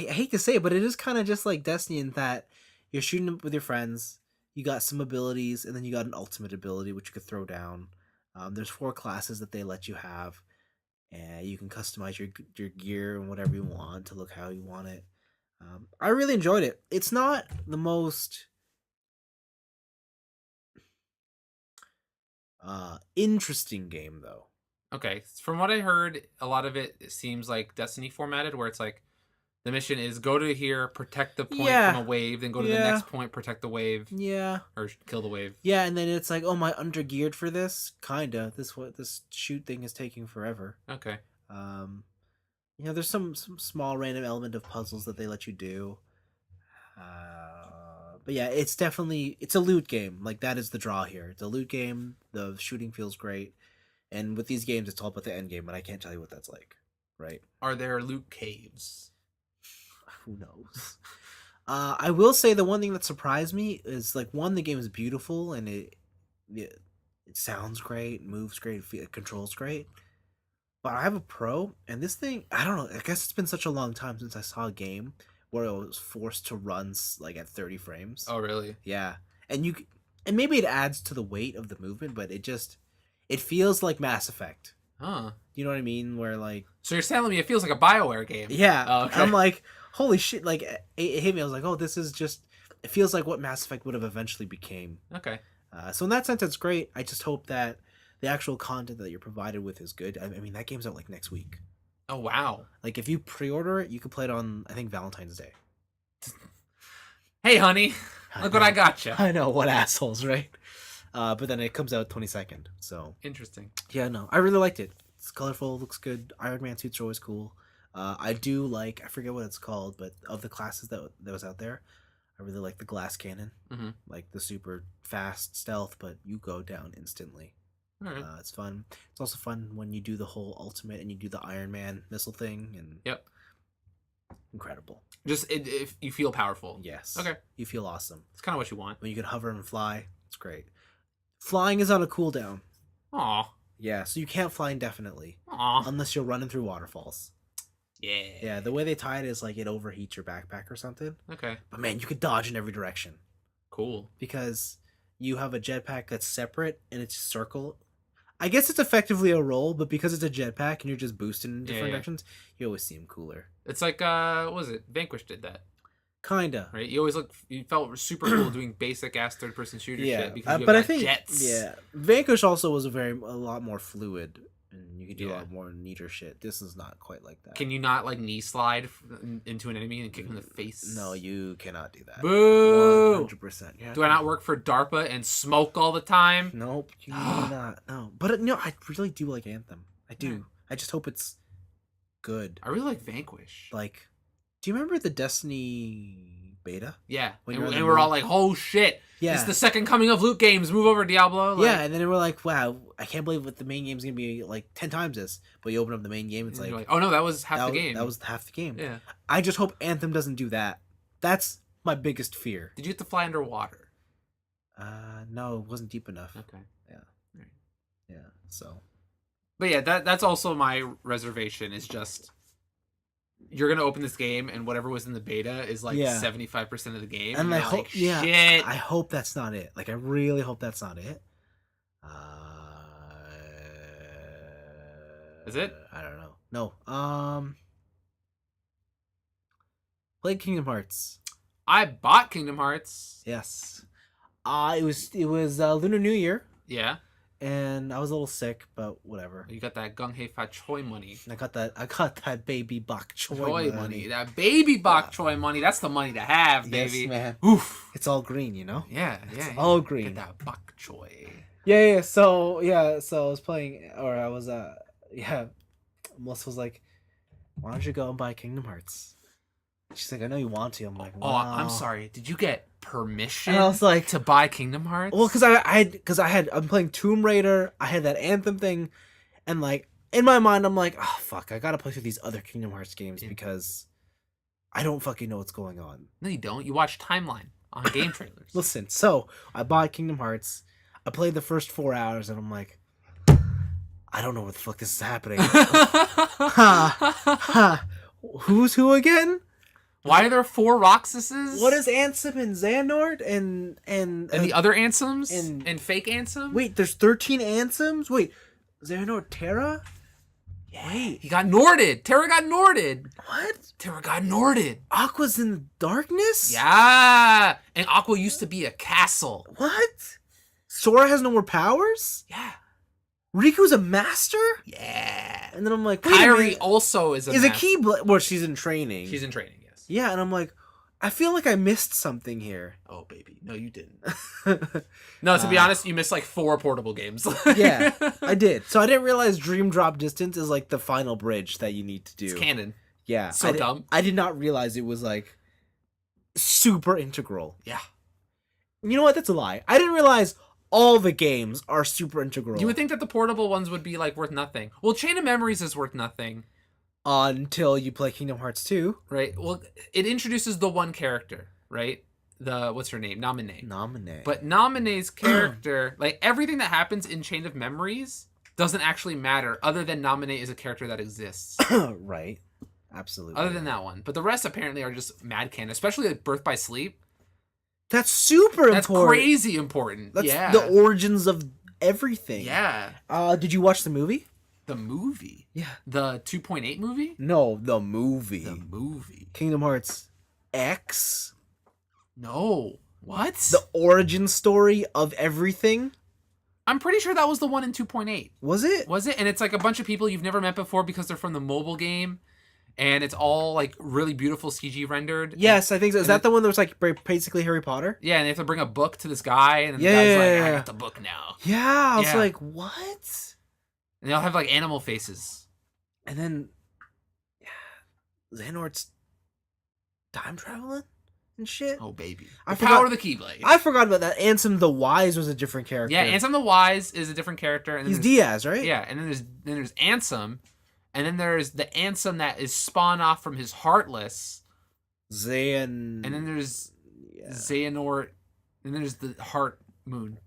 A: hate to say it, but it is kind of just like Destiny in that you're shooting with your friends. You got some abilities, and then you got an ultimate ability which you could throw down. There's 4 classes that they let you have, and you can customize your gear and whatever you want to look how you want it. I really enjoyed it. It's not the most interesting game though.
B: Okay, from what I heard, a lot of it seems like Destiny formatted, where it's like the mission is go to here, protect the point from a wave, then go to the next point, protect the wave. Yeah. Or kill the wave.
A: Yeah, and then it's like, oh, am I undergeared for this? Kinda. This shoot thing is taking forever.
B: Okay.
A: You know, there's some small random element of puzzles that they let you do. But yeah, it's a loot game. Like, that is the draw here. It's a loot game. The shooting feels great. And with these games, it's all about the end game, but I can't tell you what that's like. Right?
B: Are there loot caves?
A: Who knows? I will say the one thing that surprised me is, like, one, the game is beautiful, and it sounds great, moves great, it controls great. But I have a Pro, and this thing, I don't know, I guess it's been such a long time since I saw a game where I was forced to run like at 30 frames.
B: Oh, really?
A: Yeah. And maybe it adds to the weight of the movement, but it feels like Mass Effect.
B: Huh.
A: You know what I mean? Where, like...
B: So you're telling me it feels like a BioWare game?
A: Yeah. Oh, okay. I'm like, holy shit, like, it hit me. I was like, oh, this is just... It feels like what Mass Effect would have eventually became.
B: Okay.
A: So in that sense, it's great. I just hope that the actual content that you're provided with is good. I mean, that game's out, like, next week.
B: Oh, wow.
A: Like, if you pre-order it, you can play it on, I think, Valentine's Day.
B: Hey, honey. Look what I got you.
A: I know, what assholes, right? But then it comes out 22nd, so...
B: Interesting.
A: Yeah, no, I really liked it. It's colorful, looks good. Iron Man suits are always cool. I do like, I forget what it's called, but of the classes that was out there, I really like the glass cannon. Like the super fast stealth, but you go down instantly. All right. It's fun. It's also fun when you do the whole ultimate and you do the Iron Man missile thing. And
B: yep.
A: Incredible.
B: Just if you feel powerful.
A: Yes.
B: Okay.
A: You feel awesome.
B: It's kind of what you want.
A: When you can hover and fly, it's great. Flying is on a cooldown.
B: Aw.
A: Yeah, so you can't fly indefinitely.
B: Aw.
A: Unless you're running through waterfalls.
B: Yeah.
A: Yeah, the way they tie it is like it overheats your backpack or something.
B: Okay.
A: But man, you could dodge in every direction.
B: Cool. Because
A: you have a jetpack that's separate and it's circle. I guess it's effectively a roll, but because it's a jetpack and you're just boosting in different directions, you always seem cooler.
B: It's like, what was it? Vanquish did that.
A: Kinda.
B: Right? You felt super cool doing basic ass third-person shooter shit because you
A: but
B: have
A: I think
B: jets.
A: Yeah. Vanquish also was a lot more fluid. And You can do a lot more neater shit. This is not quite like that.
B: Can you not like knee slide into an enemy and kick him in the face?
A: No, you cannot do that.
B: Boo!
A: 100%.
B: Do I not work for DARPA and smoke all the time?
A: Nope, you do not. No, but no, I really do like Anthem. I do. Yeah. I just hope it's good.
B: I really like Vanquish.
A: Like, do you remember the Destiny beta?
B: Yeah, and we're all like, "Oh shit!
A: Yeah,
B: it's the second coming of loot games. Move over, Diablo."
A: Like, yeah, and then we're like, "Wow, I can't believe what the main game's gonna be like 10 times this." But you open up the main game, it's like,
B: "Oh no, that was half the game."
A: That was half the game.
B: Yeah.
A: I just hope Anthem doesn't do that. That's my biggest fear.
B: Did you have to fly underwater?
A: No, it wasn't deep enough.
B: Okay.
A: Yeah. Right. Yeah. So.
B: But yeah, that's also my reservation. Is just you're gonna open this game and whatever was in the beta is like 75% of the game.
A: And I hope,
B: shit.
A: I hope that's not it. Like, I really hope that's not it.
B: Is it?
A: I don't know. No. Played Kingdom Hearts.
B: I bought Kingdom Hearts.
A: Yes. It was Lunar New Year.
B: Yeah.
A: And I was a little sick, but whatever.
B: You got that gung hei fat choi money.
A: I got that baby bok choy money.
B: That baby bok choy money. That's the money to have, baby.
A: Yes, man.
B: Oof.
A: It's all green, you know?
B: Yeah,
A: it's all green.
B: Get that bok choy.
A: Yeah. So I was playing, or I was Melissa was like, "Why don't you go and buy Kingdom Hearts?" She's like, "I know you want to." I'm like, "Wow."
B: Oh, I'm sorry. Did you get permission?
A: And I was like,
B: to buy Kingdom Hearts?
A: Well, I'm playing Tomb Raider. I had that Anthem thing, and like in my mind, I'm like, "Oh fuck, I gotta play through these other Kingdom Hearts games because I don't fucking know what's going on."
B: No, you don't. You watch timeline on game trailers.
A: Listen, so I bought Kingdom Hearts. I played the first 4 hours, and I'm like, I don't know what the fuck this is happening. Who's who again?
B: Why are there 4 Roxases?
A: What is Ansem and Xehanort and
B: the other Ansems and fake Ansem?
A: Wait, there's 13 Ansems? Wait, Xehanort Terra?
B: Yeah. Wait, he got Norded. Terra got Norded.
A: What?
B: Terra got Norded.
A: Aqua's in the darkness?
B: Yeah. And Aqua used to be a castle.
A: What? Sora has no more powers?
B: Yeah.
A: Riku's a master?
B: Yeah.
A: And then I'm like,
B: Kairi also is a
A: Keyblade. Well, she's in training.
B: She's in training, yes.
A: Yeah, and I'm like, I feel like I missed something here.
B: Oh, baby. No, you didn't. No, to be honest, you missed like 4 portable games.
A: Yeah, I did. So I didn't realize Dream Drop Distance is like the final bridge that you need to do.
B: It's canon.
A: Yeah.
B: So dumb.
A: I did not realize it was like super integral.
B: Yeah.
A: You know what? That's a lie. I didn't realize all the games are super integral.
B: You would think that the portable ones would be like worth nothing. Well, Chain of Memories is worth nothing.
A: Until you play Kingdom Hearts 2.
B: Right. Well, it introduces the one character, right? What's her name? Naminé. But Naminé's character, like everything that happens in Chain of Memories doesn't actually matter other than Naminé is a character that exists.
A: Right. Absolutely.
B: Other than that one. But the rest apparently are just mad canon, especially like Birth by Sleep.
A: That's super important.
B: That's crazy important.
A: That's the origins of everything.
B: Yeah.
A: Did you watch the movie?
B: The movie?
A: Yeah.
B: The 2.8 movie?
A: No, the movie.
B: The movie.
A: Kingdom Hearts X?
B: No. What?
A: The origin story of everything?
B: I'm pretty sure that was the one in 2.8.
A: Was it?
B: Was it? And it's like a bunch of people you've never met before because they're from the mobile game. And it's all like really beautiful CG rendered.
A: Yes, I think so. Is that the one that was like basically Harry Potter?
B: Yeah, and they have to bring a book to this guy, and the guy's like, I got the book now.
A: Yeah, I was like, what?
B: And they'll have like animal faces.
A: And then Xehanort's time traveling and shit.
B: Oh, baby.
A: The
B: power of the Keyblade.
A: I forgot about that. Ansem the Wise was a different character.
B: Yeah, Ansem the Wise is a different character. And
A: he's Diaz, right?
B: Yeah, and then there's Ansem. And then there's the Ansem that is spawned off from his Heartless. And then there's Xehanort. And then there's the Heart Moon,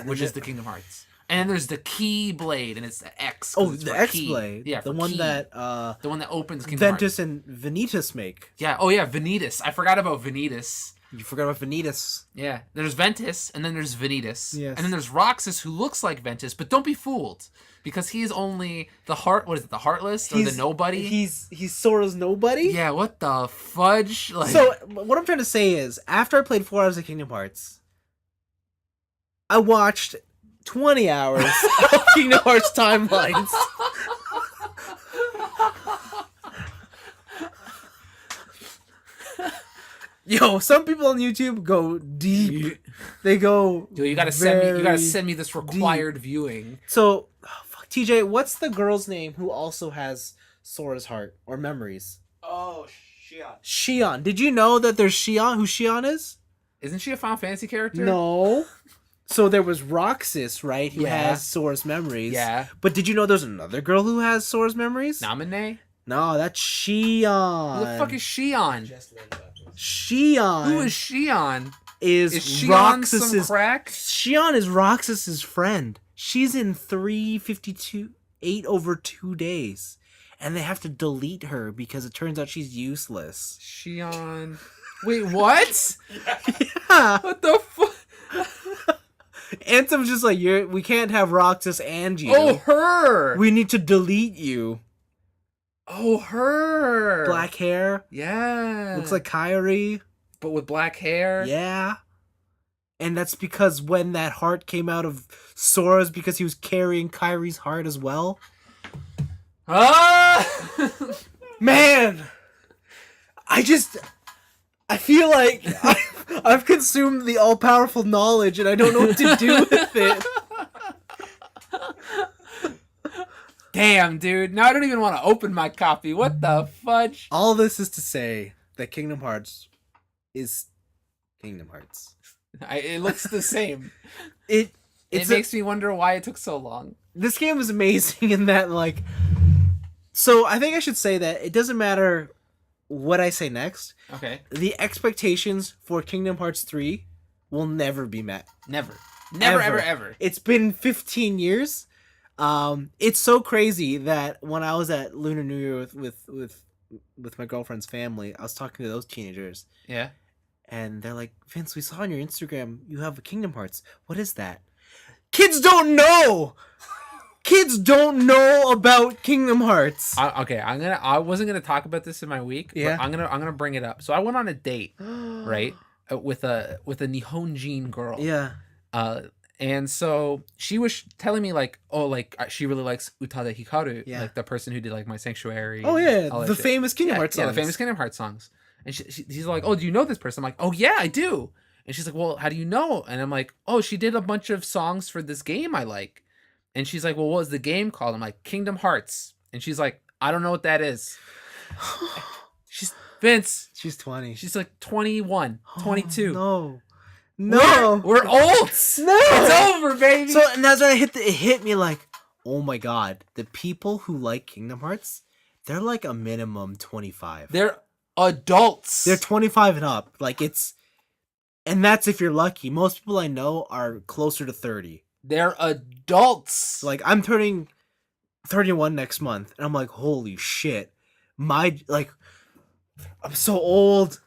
B: which is the Kingdom Hearts. And then there's the Keyblade, and it's the X.
A: Oh, the X-Blade. Yeah, the one that
B: opens Kingdom
A: Ventus and Vanitas make.
B: Yeah. Oh yeah, Vanitas. I forgot about Vanitas.
A: You forgot about Vanitas.
B: Yeah. There's Ventus, and then there's Vanitas.
A: Yes.
B: And then there's Roxas, who looks like Ventus, but don't be fooled. Because he is only the what is it, the Heartless or the Nobody?
A: He's Sora's Nobody?
B: Yeah, what the fudge? Like...
A: So, what I'm trying to say is, after I played 4 hours of Kingdom Hearts, I watched 20 hours of Kingdom Hearts timelines. Yo, some people on YouTube go deep. They go.
B: Dude, you gotta send me this required viewing.
A: So, fuck, TJ, what's the girl's name who also has Sora's heart or memories?
C: Oh, Shion.
A: Shion. Did you know that there's Shion? Who Shion is?
B: Isn't she a Final Fantasy character?
A: No. So there was Roxas, right? Who
B: Yeah.
A: has Sora's memories.
B: Yeah.
A: But did you know there's another girl who has Sora's memories?
B: Namine?
A: No, that's Shion.
B: Who the fuck is Shion?
C: Just learned about this.
A: Shion?
B: Who is Shion?
A: Is
B: Shion some
A: Roxas's
B: crack?
A: Shion is Roxas's friend. She's in 352 8 over 2 days. And they have to delete her because it turns out she's useless.
B: Shion. Wait, what?
A: Yeah.
B: What the fuck?
A: Anthem's just like, we can't have Roxas and you.
B: Oh, her.
A: We need to delete you.
B: Oh, her.
A: Black hair.
B: Yeah.
A: Looks like Kyrie.
B: But with black hair.
A: Yeah. And that's because when that heart came out of Sora's, because he was carrying Kyrie's heart as well.
B: Ah!
A: Man! I feel like I've consumed the all-powerful knowledge and I don't know what to do with it.
B: Damn, dude. Now I don't even want to open my copy. What the fudge?
A: All this is to say that Kingdom Hearts is Kingdom Hearts.
B: It looks the same.
A: It
B: makes me wonder why it took so long.
A: This game is amazing in that, like... So, I think I should say that it doesn't matter what I say next.
B: Okay.
A: The expectations for Kingdom Hearts 3 will never be met.
B: Never,
A: Ever.
B: ever.
A: It's been 15 years. It's so crazy that when I was at Lunar New Year with my girlfriend's family, I was talking to those teenagers.
B: Yeah.
A: And they're like, Vince, we saw on your Instagram you have a Kingdom Hearts. What is that? Kids don't know! Kids don't know about Kingdom Hearts.
B: Okay, I wasn't gonna talk about this in my week.
A: Yeah.
B: But I'm gonna bring it up. So I went on a date, right, with a Nihonjin girl.
A: Yeah.
B: And so she was telling me like, oh, like she really likes Utada Hikaru,
A: Yeah.
B: like the person who did like My Sanctuary.
A: Oh
B: and
A: yeah,
B: all that
A: the
B: shit.
A: famous Kingdom Hearts songs.
B: Yeah, the famous Kingdom Hearts songs. And she's like, oh, do you know this person? I'm like, oh yeah, I do. And she's like, well, how do you know? And I'm like, oh, she did a bunch of songs for this game I like. And she's like, well, what was the game called? I'm like, Kingdom Hearts. And she's like, I don't know what that is. She's Vince.
A: She's 20.
B: She's like 21, 22.
A: No. No.
B: We're old.
A: No.
B: It's over, baby.
A: So, and that's when it hit me like, oh my god, the people who like Kingdom Hearts, they're like a minimum 25.
B: They're adults.
A: They're 25 and up. Like and that's if you're lucky. Most people I know are closer to 30.
B: They're adults.
A: Like, I'm turning 31 next month, and I'm like, holy shit. I'm so old.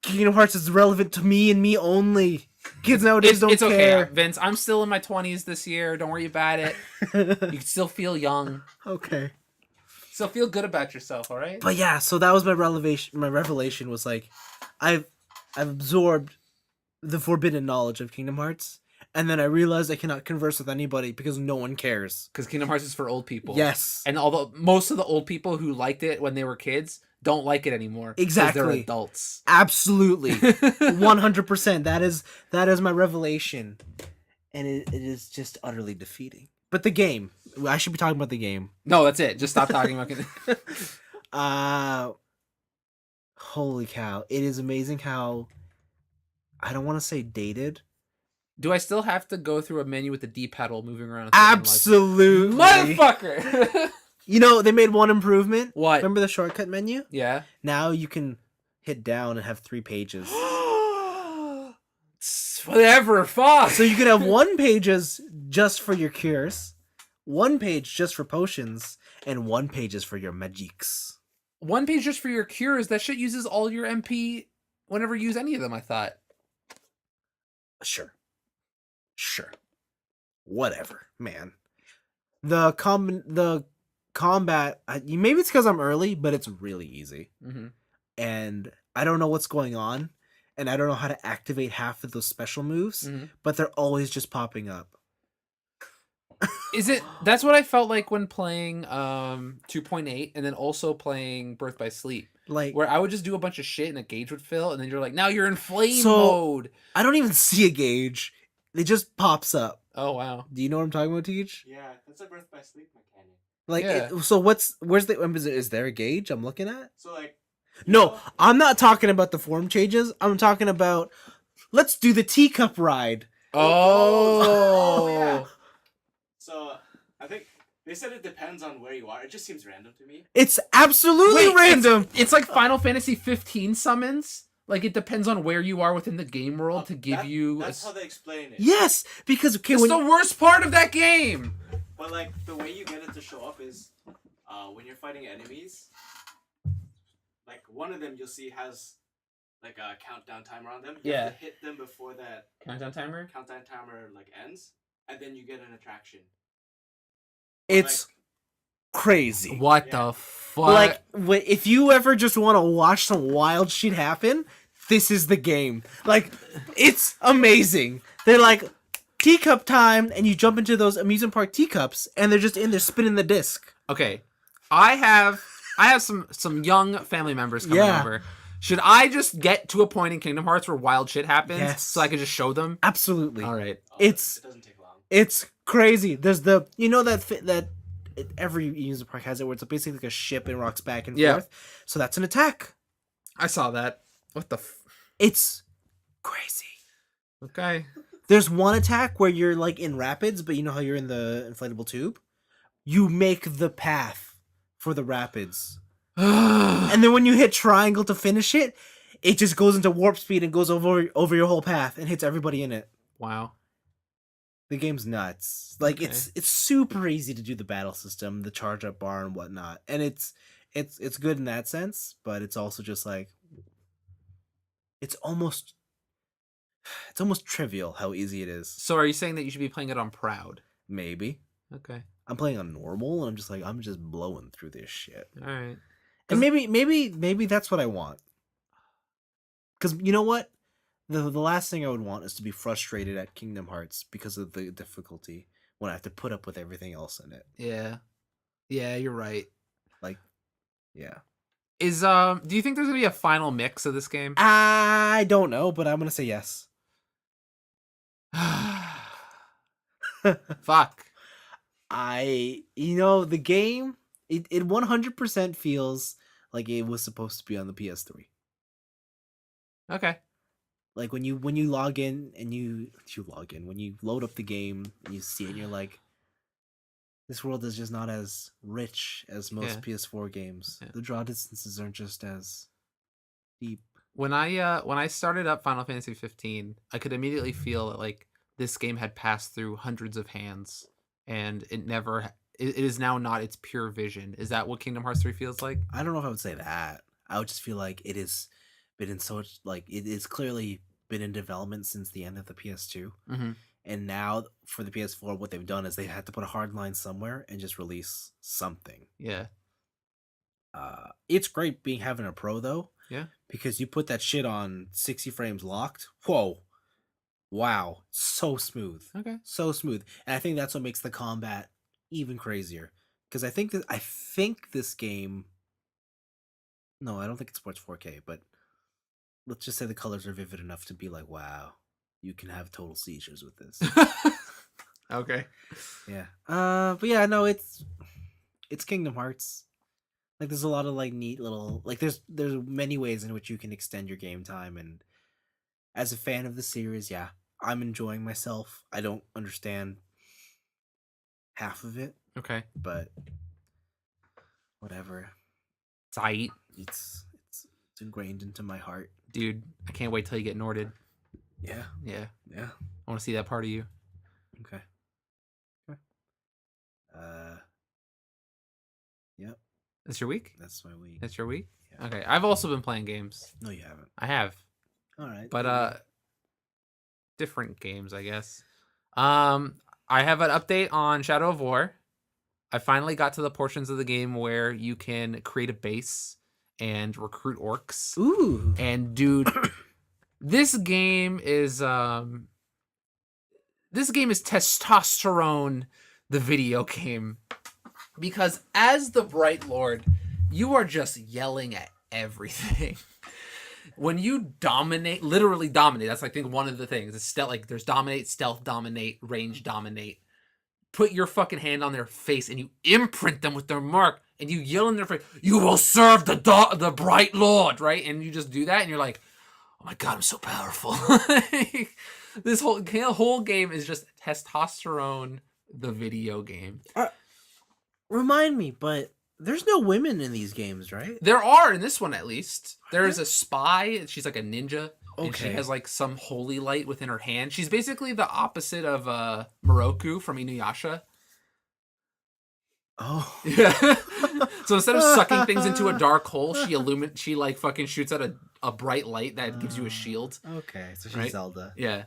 A: Kingdom Hearts is relevant to me and me only. Kids nowadays don't
B: it's
A: care.
B: okay, Vince. I'm still in my 20s this year. Don't worry about it. You can still feel young.
A: Okay.
B: Still feel good about yourself, all right?
A: But yeah, so that was my revelation. My revelation was like, I've absorbed the forbidden knowledge of Kingdom Hearts, and then I realized I cannot converse with anybody because no one cares.
B: Because Kingdom Hearts is for old people.
A: Yes.
B: And although most of the old people who liked it when they were kids don't like it anymore.
A: Exactly.
B: They're adults.
A: Absolutely. 100%. That is my revelation. And it is just utterly defeating. But the game. I should be talking about the game.
B: No, that's it. Just stop talking about
A: Holy cow. It is amazing how, I don't want to say dated.
B: Do I still have to go through a menu with the D pedal moving around?
A: Absolutely.
B: Motherfucker!
A: You know, they made one improvement.
B: What?
A: Remember the shortcut menu?
B: Yeah.
A: Now you can hit down and have 3 pages.
B: Whatever, fuck.
A: So you can have 1 pages just for your cures, 1 page just for potions, and 1 pages for your magics.
B: 1 page just for your cures. That shit uses all your MP whenever you use any of them, I thought.
A: Sure. Whatever, man. The combat, maybe it's because I'm early, but it's really easy.
B: Mm-hmm.
A: And I don't know what's going on, and I don't know how to activate half of those special moves, but they're always just popping up.
B: Is it? That's what I felt like when playing 2.8 and then also playing Birth by Sleep.
A: Like,
B: Where I would just do a bunch of shit and a gauge would fill, and then you're like, now you're in flame
A: So-
B: mode.
A: I don't even see a gauge. It just pops up.
B: Oh wow.
A: Do you know what I'm talking about, Teach?
C: Yeah, that's a Birth by Sleep mechanic.
A: Like,
B: Yeah.
A: so where's the, is there a gauge I'm looking at?
C: So like,
A: No, I'm not talking about the form changes. I'm talking about, let's do the teacup ride.
B: Oh.
C: yeah. So I think they said it depends on where you are. It just seems random to me.
A: It's absolutely
B: Wait,
A: random.
B: It's like Final Fantasy 15 summons. Like it depends on where you are within the game world to give you.
C: That's how they explain it.
A: Yes, because okay,
B: It's
A: when
B: the worst part of that game.
C: But like the way you get it to show up is, when you're fighting enemies. Like one of them you'll see has like a countdown timer on them. You have to hit them before that
B: Countdown timer.
C: countdown timer like ends, and then you get an attraction.
A: it's crazy.
B: What
C: Yeah.
B: the fuck?
A: Like, if you ever just want to watch some wild shit happen, this is the game. Like, it's amazing. They're like, teacup time, and you jump into those amusement park teacups, and they're just in there spinning the disc.
B: Okay, I have some young family members coming
A: Yeah.
B: over. Should I just get to a point in Kingdom Hearts where wild shit happens,
A: Yes.
B: so I can just show them?
A: Absolutely.
B: All right.
C: It doesn't take long.
A: It's crazy. There's the, every amusement park has it, where it's basically like a ship and rocks back and
B: Yeah.
A: forth. So that's an attack.
B: I saw that. What the?
A: It's crazy.
B: Okay.
A: There's one attack where you're like in rapids, but you know how you're in the inflatable tube? You make the path for the rapids. And then when you hit triangle to finish it, it just goes into warp speed and goes over your whole path and hits everybody in it.
B: Wow.
A: The game's nuts. Like,
B: Okay.
A: it's super easy to do the battle system, the charge up bar and whatnot. And it's good in that sense, but it's also just like, it's almost trivial how easy it is.
B: So are you saying that you should be playing it on Proud?
A: Maybe.
B: Okay.
A: I'm playing on normal and I'm just blowing through this shit.
B: All right.
A: And maybe that's what I want. Cuz you know what? The last thing I would want is to be frustrated at Kingdom Hearts because of the difficulty when I have to put up with everything else in it.
B: Yeah. Yeah, you're right.
A: Like, yeah.
B: Is do you think there's gonna be a final mix of this game?
A: I don't know, but I'm going to say yes.
B: Fuck.
A: The game, it 100% feels like it was supposed to be on the PS3.
B: Okay.
A: Like when you log in and when you load up the game and you see it and you're like, this world is just not as rich as most PS4 games.
B: Yeah.
A: The draw distances aren't just as deep.
B: When I started up Final Fantasy 15, I could immediately feel that like this game had passed through hundreds of hands and it is now not its pure vision. Is that what Kingdom Hearts 3 feels like?
A: I don't know if I would say that. I would just feel like it has been in so much, like, it is clearly been in development since the end of the PS2.
B: Mm-hmm.
A: And now for the PS4, what they've done is they had to put a hard line somewhere and just release something.
B: Yeah.
A: It's great having a pro though.
B: Yeah.
A: Because you put that shit on 60 frames locked. Whoa. Wow. So smooth.
B: Okay.
A: So smooth. And I think that's what makes the combat even crazier. Because I think this game. No, I don't think it supports 4K, but let's just say the colors are vivid enough to be like, wow, you can have total seizures with this.
B: Okay.
A: Yeah. But yeah, no, it's Kingdom Hearts. Like, there's a lot of like neat little, like, there's many ways in which you can extend your game time, and as a fan of the series, yeah, I'm enjoying myself. I don't understand half of it,
B: Okay.
A: but whatever.
B: Tight.
A: It's ingrained into my heart.
B: Dude, I can't wait till you get Norded.
A: Yeah.
B: Yeah.
A: Yeah.
B: I want to see that part of you.
A: Okay. Yep.
B: That's your week?
A: That's my week.
B: That's your week?
A: Yeah.
B: Okay. I've also been playing games.
A: No, you haven't.
B: I have.
A: All right.
B: But different games, I guess. I have an update on Shadow of War. I finally got to the portions of the game where you can create a base and recruit orcs.
A: Ooh.
B: And dude, this game is testosterone the video game. Because as the Bright Lord, you are just yelling at everything. When you dominate, literally dominate, that's I think one of the things. It's like there's dominate, stealth dominate, range dominate. Put your fucking hand on their face and you imprint them with their mark and you yell in their face, "You will serve the Bright Lord," right? And you just do that and you're like, "Oh my god, I'm so powerful." This whole game is just testosterone, the video game.
A: Remind me, but there's no women in these games, right?
B: There are in this one at least. There is a spy. She's like a ninja. Okay. And she has like some holy light within her hand. She's basically the opposite of Moroku from Inuyasha.
A: Oh.
B: Yeah. So instead of sucking things into a dark hole, she like fucking shoots out a bright light that gives you a shield.
A: Okay, so she's
B: right?
A: Zelda.
B: Yeah.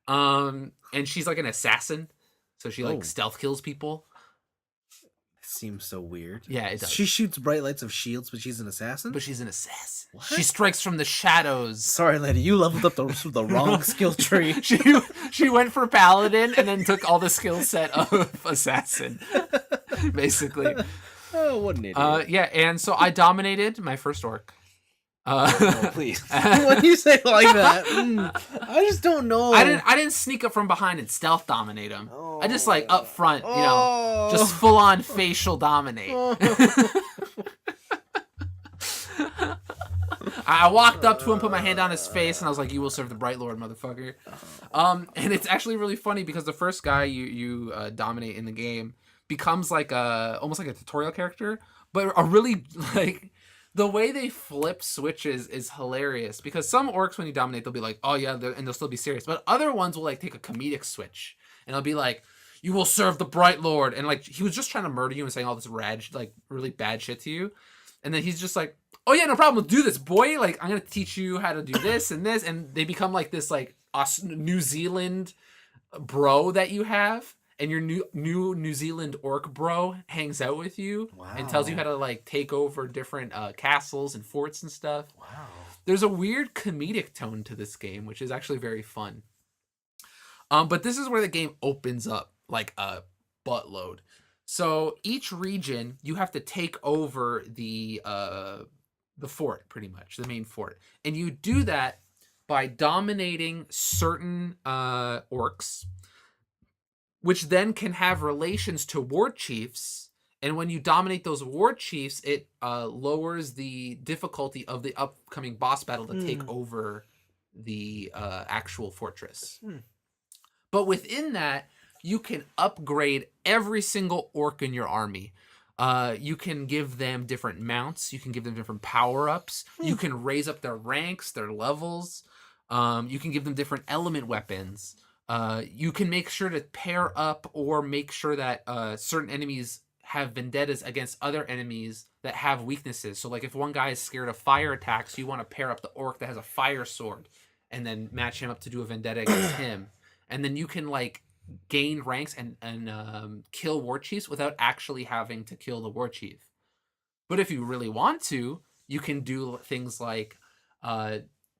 B: And she's like an assassin. So she like stealth kills people.
A: Seems so weird.
B: Yeah, it does.
A: She shoots bright lights of shields, but she's an assassin?
B: But she's an assassin. What? She strikes from the shadows.
A: Sorry, lady, you leveled up the wrong skill tree.
B: She went for paladin and then took all the skill set of assassin, basically.
A: Oh, what an idiot.
B: Yeah, and so I dominated my first orc.
A: No, please. When you say it like that, I just don't know.
B: I didn't sneak up from behind and stealth dominate him. I just like up front, you know, just full on facial dominate. I walked up to him, put my hand on his face, and I was like, "You will serve the Bright Lord, motherfucker." And it's actually really funny because the first guy you dominate in the game becomes like almost like a tutorial character, but a really like. The way they flip switches is hilarious because some orcs, when you dominate, they'll be like, "Oh yeah," and they'll still be serious. But other ones will like take a comedic switch and they'll be like, "You will serve the Bright Lord," and like he was just trying to murder you and saying all this like really bad shit to you, and then he's just like, "Oh yeah, no problem, we'll do this, boy. Like I'm gonna teach you how to do this and this," and they become like this like New Zealand bro that you have. And your New Zealand orc bro hangs out with you and tells you how to like take over different castles and forts and stuff.
A: Wow.
B: There's a weird comedic tone to this game, which is actually very fun. But this is where the game opens up like a buttload. So each region you have to take over the fort, pretty much the main fort, and you do that by dominating certain orcs, which then can have relations to war chiefs. And when you dominate those war chiefs, it lowers the difficulty of the upcoming boss battle to take over the actual fortress. But within that, you can upgrade every single orc in your army. You can give them different mounts. You can give them different power-ups. You can raise up their ranks, their levels. You can give them different element weapons. You can make sure to pair up or make sure that certain enemies have vendettas against other enemies that have weaknesses. So like if one guy is scared of fire attacks, you want to pair up the orc that has a fire sword and then match him up to do a vendetta against him. And then you can like gain ranks and kill war chiefs without actually having to kill the war chief. But if you really want to, you can do things like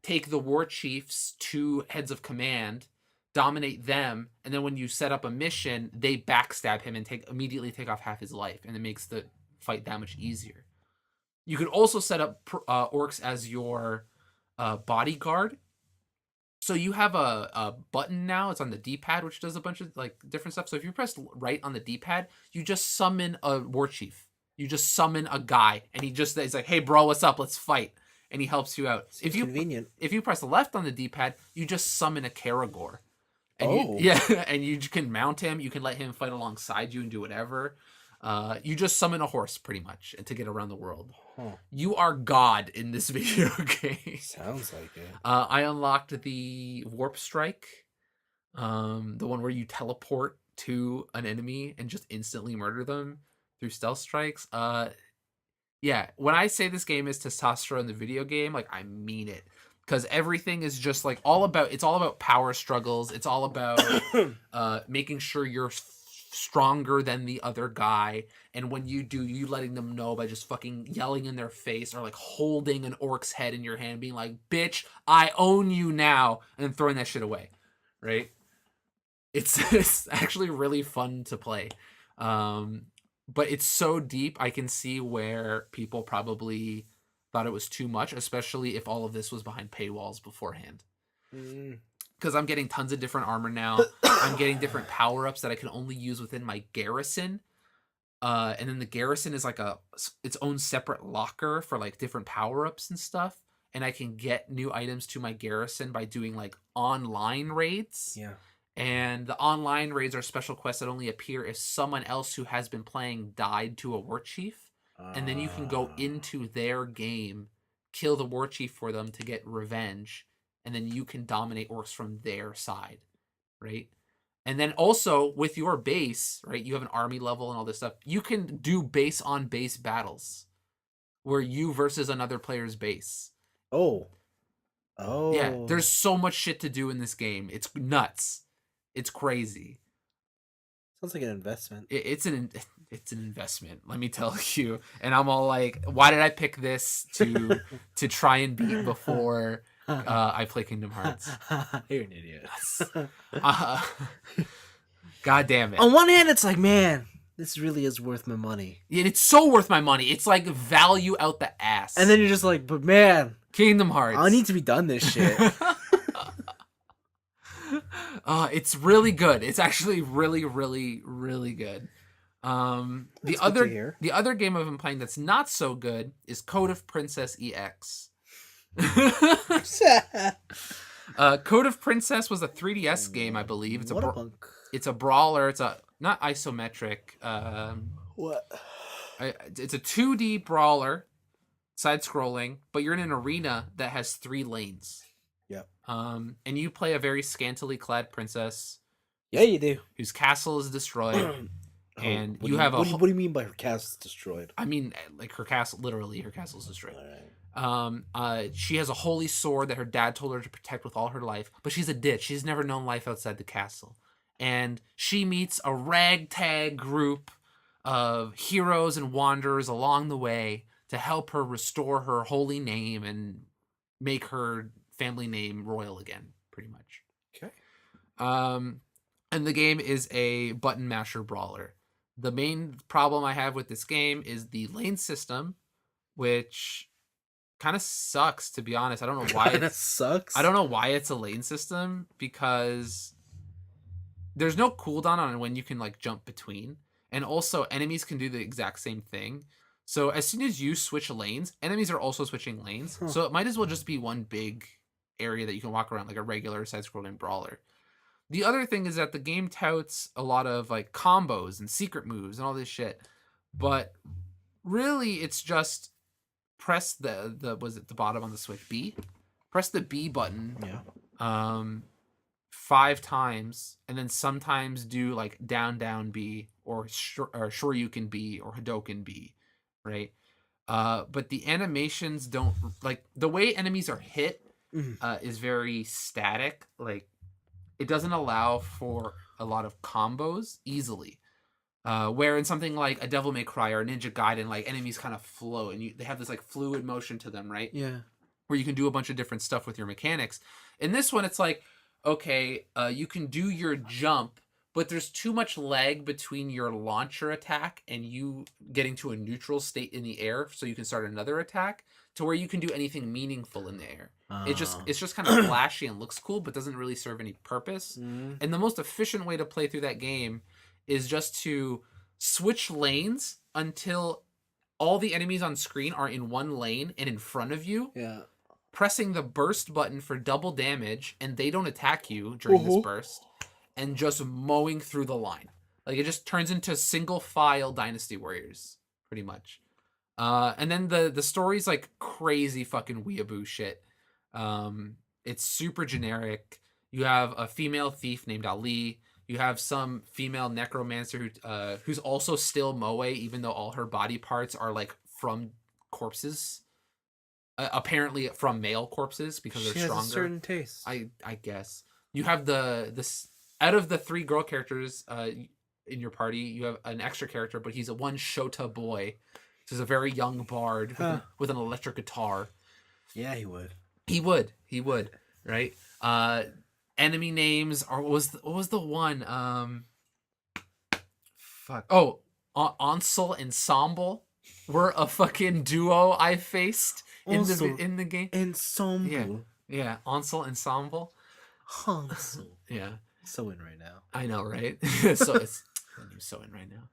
B: take the war chief's 2 heads of command, dominate them, and then when you set up a mission, they backstab him and immediately take off half his life, and it makes the fight that much easier. You could also set up orcs as your bodyguard. So you have a button now. It's on the D-pad, which does a bunch of like different stuff. So if you press right on the D-pad, you just summon a war chief. You just summon a guy, and he's like, "Hey, bro, what's up? Let's fight." And he helps you out.
A: Seems convenient.
B: If you press left on the D-pad, you just summon a Karagor. And and you can mount him. You can let him fight alongside you and do whatever. You just summon a horse, pretty much, and to get around the world. Huh. You are God in this video game.
A: Sounds like it.
B: I unlocked the Warp Strike, the one where you teleport to an enemy and just instantly murder them through stealth strikes. Yeah, when I say this game is testosterone in the video game, like I mean it. Because everything is just like it's all about power struggles. It's all about making sure you're stronger than the other guy. And when you do, you letting them know by just fucking yelling in their face or like holding an orc's head in your hand, being like, "Bitch, I own you now," and then throwing that shit away. Right? It's actually really fun to play. But it's so deep, I can see where people probably thought it was too much, especially if all of this was behind paywalls beforehand. Because I'm getting tons of different armor now. I'm getting different power-ups that I can only use within my garrison. And then the garrison is like its own separate locker for like different power-ups and stuff. And I can get new items to my garrison by doing like online raids.
A: Yeah.
B: And the online raids are special quests that only appear if someone else who has been playing died to a war chief. And then you can go into their game, kill the war chief for them to get revenge. And then you can dominate orcs from their side, right? And then also with your base, right, you have an army level and all this stuff. You can do base on base battles where you versus another player's base.
A: Oh.
B: Yeah, there's so much shit to do in this game. It's nuts. It's crazy.
A: Sounds like an investment.
B: It's an investment, let me tell you. And I'm all like, why did I pick this to try and beat before I play Kingdom Hearts?
A: You're an idiot.
B: God damn it.
A: On one hand, it's like, man, this really is worth my money.
B: It's so worth my money. It's like value out the ass.
A: And then you're just like, but man,
B: Kingdom Hearts.
A: I need to be done this shit.
B: It's really good. It's actually really, really, really good. The other game I've been playing that's not so good is Code of Princess EX. Code of Princess was a 3DS game, I believe. It's a brawler. It's a not isometric.
A: What?
B: It's a 2D brawler, side scrolling, but you're in an arena that has 3 lanes.
A: Yep.
B: And you play a very scantily clad princess.
A: Yeah, you do. Whose
B: castle is destroyed. And
A: what do you mean by her castle's destroyed?
B: I mean, like her castle, literally, her castle is destroyed.
A: All
B: right. She has a holy sword that her dad told her to protect with all her life, but she's a ditch. She's never known life outside the castle. And she meets a ragtag group of heroes and wanderers along the way to help her restore her holy name and make her family name royal again, pretty much.
A: Okay.
B: And the game is a button masher brawler. The main problem I have with this game is the lane system, which kind of sucks, to be honest. I don't know why it
A: sucks.
B: I don't know why it's a lane system, because there's no cooldown on when you can like jump between, and also enemies can do the exact same thing. So as soon as you switch lanes, enemies are also switching lanes. So it might as well just be one big area that you can walk around like a regular side-scrolling brawler. The other thing is that the game touts a lot of like combos and secret moves and all this shit, but really it's just press the was it the bottom on the Switch B? Press the B button.
A: Yeah.
B: 5 times, and then sometimes do like down B or Shoryuken B or Hadoken B, right? But the animations don't, like, the way enemies are hit is very static. Like, it doesn't allow for a lot of combos easily. Where in something like a Devil May Cry or a Ninja Gaiden, like, enemies kind of flow and they have this like fluid motion to them, right?
A: Yeah.
B: Where you can do a bunch of different stuff with your mechanics. In this one, it's like, okay, you can do your jump, but there's too much lag between your launcher attack and you getting to a neutral state in the air so you can start another attack, to where you can do anything meaningful in the air. It's just kind of flashy and looks cool, but doesn't really serve any purpose. And the most efficient way to play through that game is just to switch lanes until all the enemies on screen are in one lane and in front of you.
A: Yeah.
B: Pressing the burst button for double damage, and they don't attack you during this burst, and just mowing through the line. Like, it just turns into single file Dynasty Warriors, pretty much. And then the story's like crazy fucking weeaboo shit. It's super generic. You have a female thief named Ali. You have some female necromancer who's also still Moe, even though all her body parts are like from corpses. Apparently from male corpses, because they're stronger. She has a
A: certain taste.
B: I guess. You have this out of the 3 girl characters in your party, you have an extra character, but he's a one Shota boy. He's a very young bard with an electric guitar.
A: Yeah, he would.
B: He would. Right? Enemy names are what was the one? fuck. Oh, Ansel Ensemble were a fucking duo I faced in the game.
A: Ensemble.
B: Yeah, Ansel Ensemble.
A: Hansel.
B: Yeah.
A: So in right now.
B: I know, right? So it's so in right now.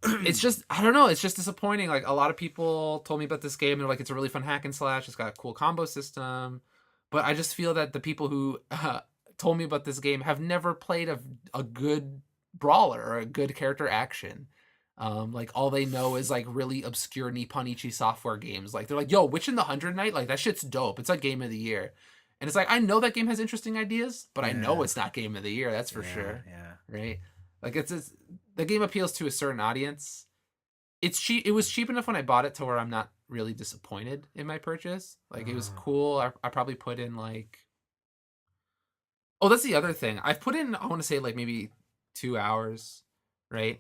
B: It's just, I don't know, it's just disappointing. Like, a lot of people told me about this game. They're like, it's a really fun hack and slash. It's got a cool combo system. But I just feel that the people who told me about this game have never played a good brawler or a good character action. Like, all they know is like really obscure Nipponichi software games. Like, they're like, yo, Witch in the Hundred Knight, like that shit's dope. It's like game of the year. And it's like, I know that game has interesting ideas, but I know it's not game of the year. That's for sure.
A: Yeah.
B: Right. Like, it's the game appeals to a certain audience. It's cheap. It was cheap enough when I bought it to where I'm not really disappointed in my purchase. Like, it was cool. I probably put in like, oh, that's the other thing. I've put in, I want to say like maybe 2 hours, right?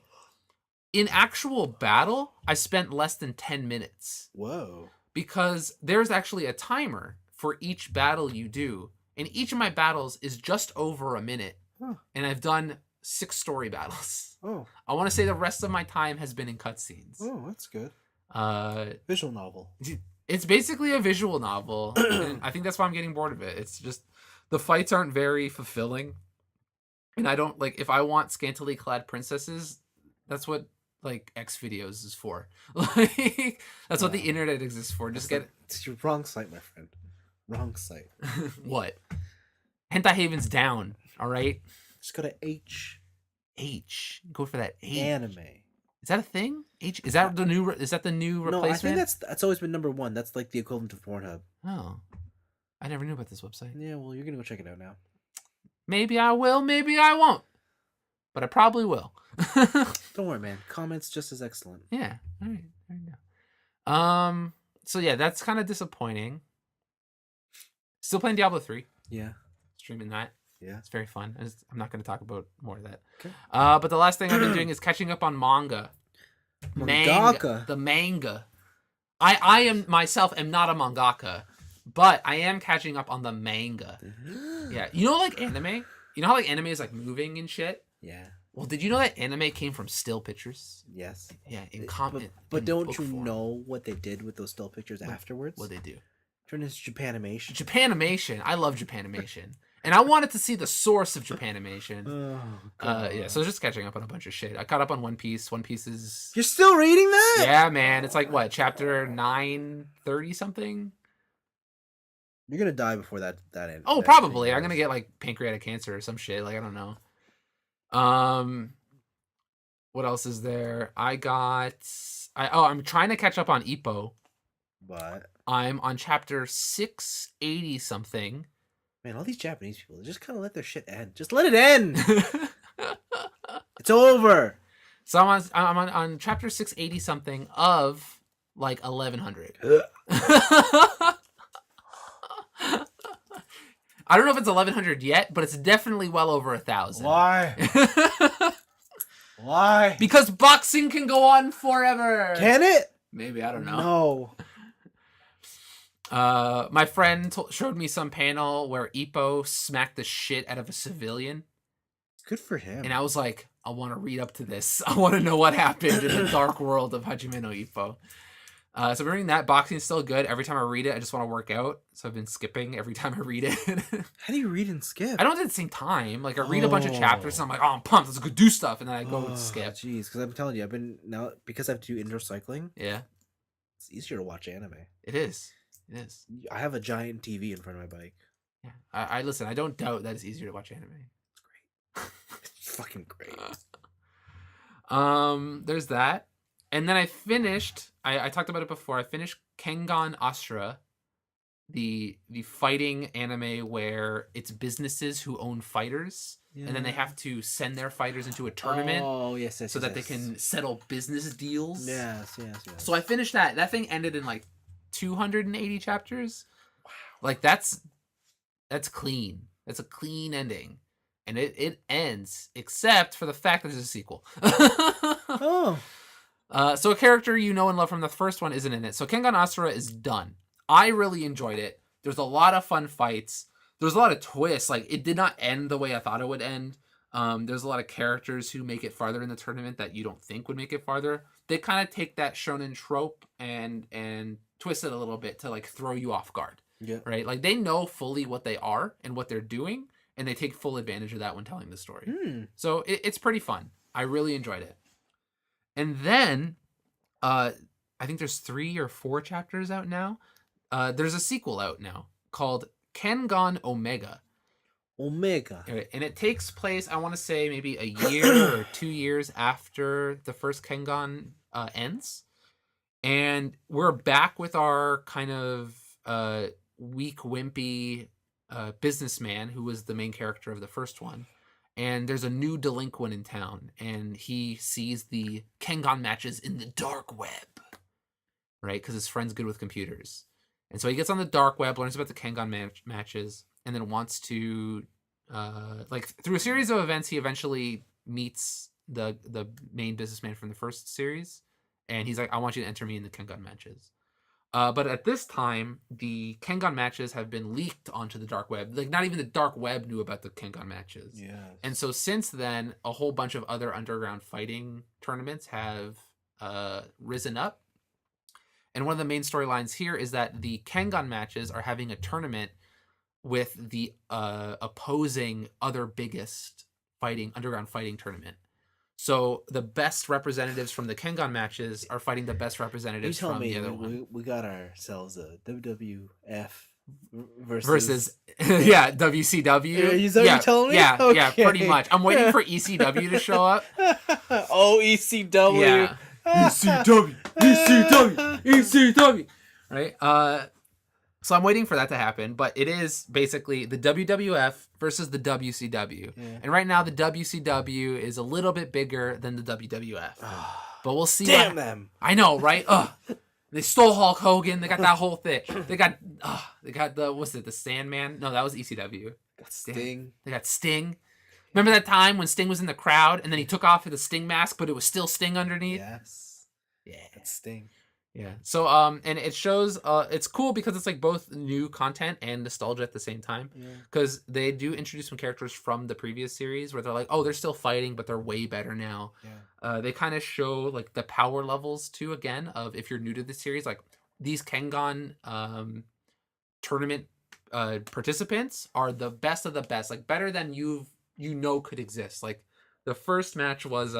B: In actual battle, I spent less than 10 minutes.
A: Whoa.
B: Because there's actually a timer for each battle you do. And each of my battles is just over a minute.
A: Huh.
B: And I've done 6 story battles.
A: Oh.
B: I want to say the rest of my time has been in cutscenes.
A: Oh, that's good. Visual novel.
B: It's basically a visual novel. And I think that's why I'm getting bored of it. It's just, the fights aren't very fulfilling. And I don't, like, if I want scantily clad princesses, that's what, like, X videos is for. Like, that's what the internet exists for. Just get...
A: It's your wrong site, my friend. Wrong site.
B: What? Hentai Haven's down, all right?
A: Just go to H.
B: Go for that H.
A: Anime.
B: Is that a thing? H. Is that the new replacement?
A: No, I think that's always been number 1. That's like the equivalent of Pornhub.
B: Oh. I never knew about this website.
A: Yeah, well, you're gonna go check it out now.
B: Maybe I will, maybe I won't. But I probably will.
A: Don't worry, man. Comments just as excellent.
B: Yeah. All right. There you go. So yeah, that's kind of disappointing. Still playing Diablo 3.
A: Yeah.
B: Streaming that.
A: Yeah.
B: It's very fun. I'm not going to talk about more of that.
A: Okay.
B: But the last thing I've been doing is catching up on manga.
A: Mangaka.
B: The manga. I am myself am not a mangaka, but I am catching up on the manga. Yeah. You know, like anime? You know how like anime is like moving and shit?
A: Yeah.
B: Well, did you know that anime came from still pictures?
A: Yes.
B: Yeah,
A: but don't you know what they did with those still pictures afterwards?
B: What they do?
A: Turn into Japanimation.
B: Japanimation. I love Japanimation. And I wanted to see the source of Japanimation.
A: Oh, God.
B: Yeah, so just catching up on a bunch of shit. I caught up on One Piece. One Piece is...
A: You're still reading that?
B: Yeah, man. It's like, what, chapter 930 something?
A: You're gonna die before that ends.
B: Oh, probably. I'm gonna get, like, pancreatic cancer or some shit. Like, I don't know. What else is there? I'm trying to catch up on Ippo.
A: But
B: I'm on chapter 680 something.
A: Man, all these Japanese people, they just kind of let their shit end. Just let it end. It's over.
B: So I'm on chapter 680 something of like 1100. I don't know if it's 1100 yet, but it's definitely well over 1000.
A: Why? Why?
B: Because boxing can go on forever.
A: Can it?
B: Maybe, I don't know.
A: No.
B: My friend showed me some panel where Ippo smacked the shit out of a civilian.
A: Good for him.
B: And I was like, I want to read up to this. I want to know what happened in the dark world of Hajime no Ippo. So I'm reading that. Boxing is still good. Every time I read it, I just want to work out. So I've been skipping every time I read it.
A: How do you read and skip?
B: I don't do it at the same time. Like, I read a bunch of chapters, and I'm like, oh, I'm pumped. Let's go do stuff. And then I go skip.
A: Jeez, because I'm telling you, because I have to do indoor cycling.
B: Yeah.
A: It's easier to watch anime.
B: It is. It is.
A: I have a giant TV in front of my bike.
B: Yeah. I listen, I don't doubt that it's easier to watch anime.
A: It's great. It's fucking great.
B: There's that. And then I finished, I talked about it before, I finished Kengan Astra, the fighting anime where it's businesses who own fighters, and then they have to send their fighters into a tournament.
A: Oh, yes,
B: so that they can settle business deals.
A: Yes.
B: So I finished that. That thing ended in like 280 chapters. Wow. Like that's clean. That's a clean ending. And it ends, except for the fact that there's a sequel.
A: Oh.
B: So a character you know and love from the first one isn't in it. So Kengan Asura is done. I really enjoyed it. There's a lot of fun fights. There's a lot of twists. Like, it did not end the way I thought it would end. There's a lot of characters who make it farther in the tournament that you don't think would make it farther. They kind of take that shonen trope and twist it a little bit to like throw you off guard.
A: Yeah.
B: Right? Like they know fully what they are and what they're doing, and they take full advantage of that when telling the story. So it's pretty fun. I really enjoyed it. And then I think there's 3 or 4 chapters out now. There's a sequel out now called Kengan Omega. And it takes place, I want to say, maybe a year or 2 years after the first Kengan ends. And we're back with our kind of weak, wimpy businessman who was the main character of the first one. And there's a new delinquent in town, and he sees the Kengan matches in the dark web, right? Because his friend's good with computers. And so he gets on the dark web, learns about the Kengan matches, and then wants to, through a series of events, he eventually meets the main businessman from the first series. And he's like, I want you to enter me in the Kengan matches. But at this time, the Kengan matches have been leaked onto the dark web. Like, not even the dark web knew about the Kengan matches.
A: Yes.
B: And so since then, a whole bunch of other underground fighting tournaments have risen up. And one of the main storylines here is that the Kengan matches are having a tournament with the opposing other biggest underground fighting tournament. So the best representatives from the Kengan matches are fighting the best representatives from the other one.
A: We got ourselves a WWF
B: versus yeah, WCW.
A: Is that what you're telling me?
B: Yeah,
A: Okay.
B: yeah, pretty much. I'm waiting for ECW to show up.
A: Oh, ECW.
B: Yeah. ECW. Right? So I'm waiting for that to happen, but it is basically the WWF versus the WCW. Yeah. And right now the WCW is a little bit bigger than the WWF. But we'll see.
A: Damn them.
B: I know, right? They stole Hulk Hogan. They got that whole thing. They got the Sandman? No, that was ECW.
A: Got Sting.
B: They got Sting. Remember that time when Sting was in the crowd and then he took off the Sting mask, but it was still Sting underneath?
A: Yes.
B: Yeah.
A: That's Sting.
B: Yeah. So and it shows it's cool because it's like both new content and nostalgia at the same time. Because they do introduce some characters from the previous series where they're like, oh, they're still fighting, but they're way better now. Yeah. They kind of show like the power levels too, again, of if you're new to the series, like these Kengan tournament participants are the best of the best, like better than you could exist. Like the first match was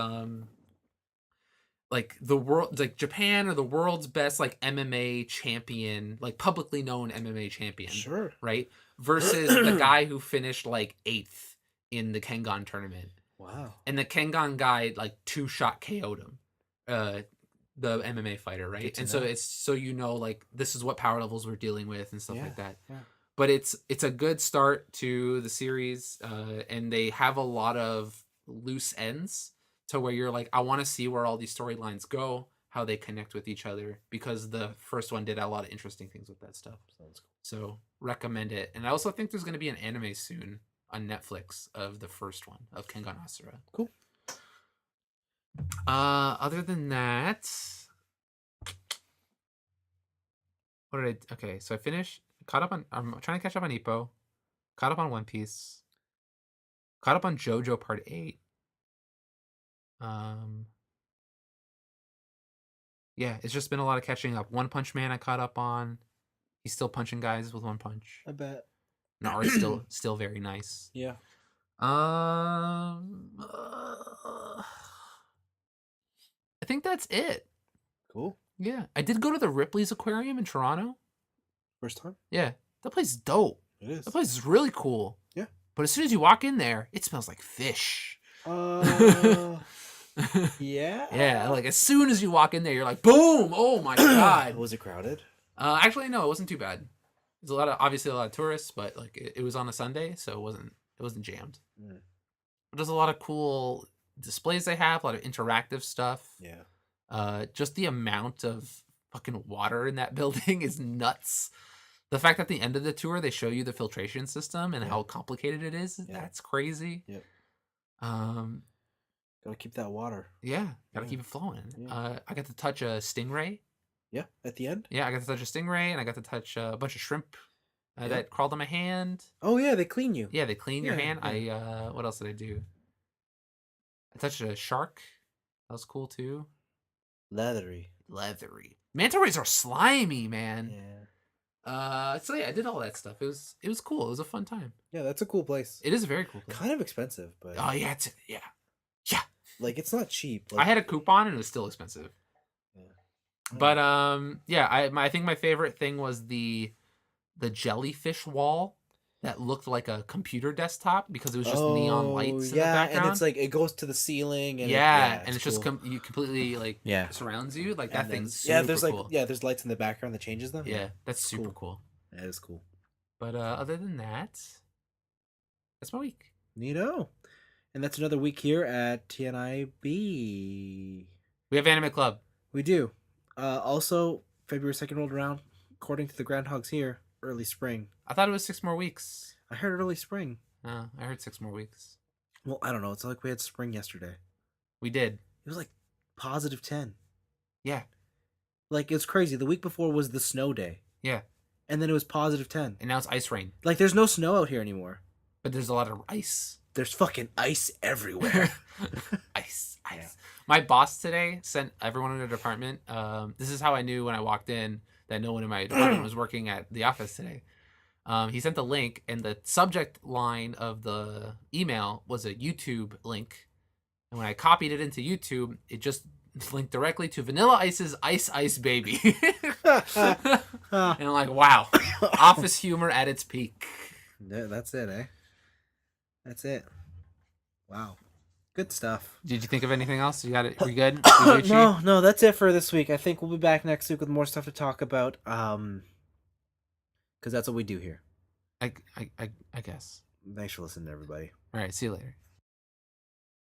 B: like the world, like Japan or the world's best like MMA champion, like publicly known MMA champion.
A: Sure. Right?
B: Versus the guy who finished like 8th in the Kengan tournament.
A: Wow. And
B: the Kengan guy like 2-shot KO'd him. The MMA fighter, right? And so it's like this is what power levels we're dealing with and stuff like that. Yeah. But it's a good start to the series, and they have a lot of loose ends to where you're like, I want to see where all these storylines go, how they connect with each other, because the first one did a lot of interesting things with that stuff. Sounds cool. So recommend it. And I also think there's going to be an anime soon on Netflix of the first one of Kengan Asura.
A: Cool.
B: Other than that, okay, so I finished. I'm trying to catch up on Ippo. Caught up on One Piece. Caught up on JoJo Part 8. Yeah, it's just been a lot of catching up. One Punch Man I caught up on. He's still punching guys with one punch.
A: I bet.
B: Naru's still very nice.
A: Yeah.
B: I think that's it.
A: Cool.
B: Yeah, I did go to the Ripley's Aquarium in Toronto.
A: First time?
B: Yeah, that place is dope.
A: It is.
B: That place is really cool.
A: Yeah.
B: But as soon as you walk in there, it smells like fish.
A: Yeah.
B: Yeah, like as soon as you walk in there, you're like, boom! Oh my god.
A: Was it crowded?
B: Actually, no, it wasn't too bad. There's obviously a lot of tourists, but like it was on a Sunday, so it wasn't jammed. But there's a lot of cool displays they have, a lot of interactive stuff.
A: Yeah.
B: Just the amount of fucking water in that building is nuts. The fact that at the end of the tour they show you the filtration system and how complicated it is, that's crazy.
A: Yep. Gotta keep that water.
B: Yeah, gotta keep it flowing. Yeah. I got to touch a stingray.
A: Yeah, at the end?
B: Yeah, I got to touch a stingray, and I got to touch a bunch of shrimp that crawled on my hand.
A: Oh, yeah, they clean you.
B: Yeah, they clean your hand. Yeah. What else did I do? I touched a shark. That was cool too.
A: Leathery.
B: Manta rays are slimy, man.
A: Yeah.
B: So yeah, I did all that stuff. It was cool. It was a fun time.
A: Yeah, that's a cool place.
B: It is a very cool place.
A: Kind of expensive, but
B: Oh yeah, yeah.
A: like it's not cheap.
B: I had a coupon and it was still expensive.
A: Yeah.
B: But yeah, I think my favorite thing was the jellyfish wall that looked like a computer desktop because it was just neon lights in the background.
A: And it's like it goes to the ceiling and
B: and
A: it's
B: it's just you completely like surrounds you. Like that thing's super
A: there's
B: cool.
A: there's lights in the background that changes them.
B: Yeah, that's super cool.
A: That is cool.
B: But other than that, that's my week.
A: Neato. And that's another week here at TNIAB.
B: We have Anime Club.
A: We do. Also, February 2nd rolled around. According to the groundhogs here, early spring.
B: I thought it was 6 more weeks.
A: I heard early spring.
B: I heard 6 more weeks.
A: Well, I don't know. It's like we had spring yesterday.
B: We did.
A: It was like positive 10.
B: Yeah.
A: Like, it's crazy. The week before was the snow day.
B: Yeah.
A: And then it was positive 10.
B: And now it's ice rain.
A: Like, there's no snow out here anymore.
B: But there's a lot of ice.
A: There's fucking ice everywhere.
B: Ice. Yeah. My boss today sent everyone in their department. This is how I knew when I walked in that no one in my department was working at the office today. He sent the link, and the subject line of the email was a YouTube link. And when I copied it into YouTube, it just linked directly to Vanilla Ice's Ice Ice Baby. And I'm like, wow. Office humor at its peak.
A: Yeah, that's it, eh? That's it. Wow. Good stuff.
B: Did you think of anything else? You got it? We good?
A: No, that's it for this week. I think we'll be back next week with more stuff to talk about. Because that's what we do here.
B: I guess.
A: Thanks for listening, everybody.
B: All right. See you later.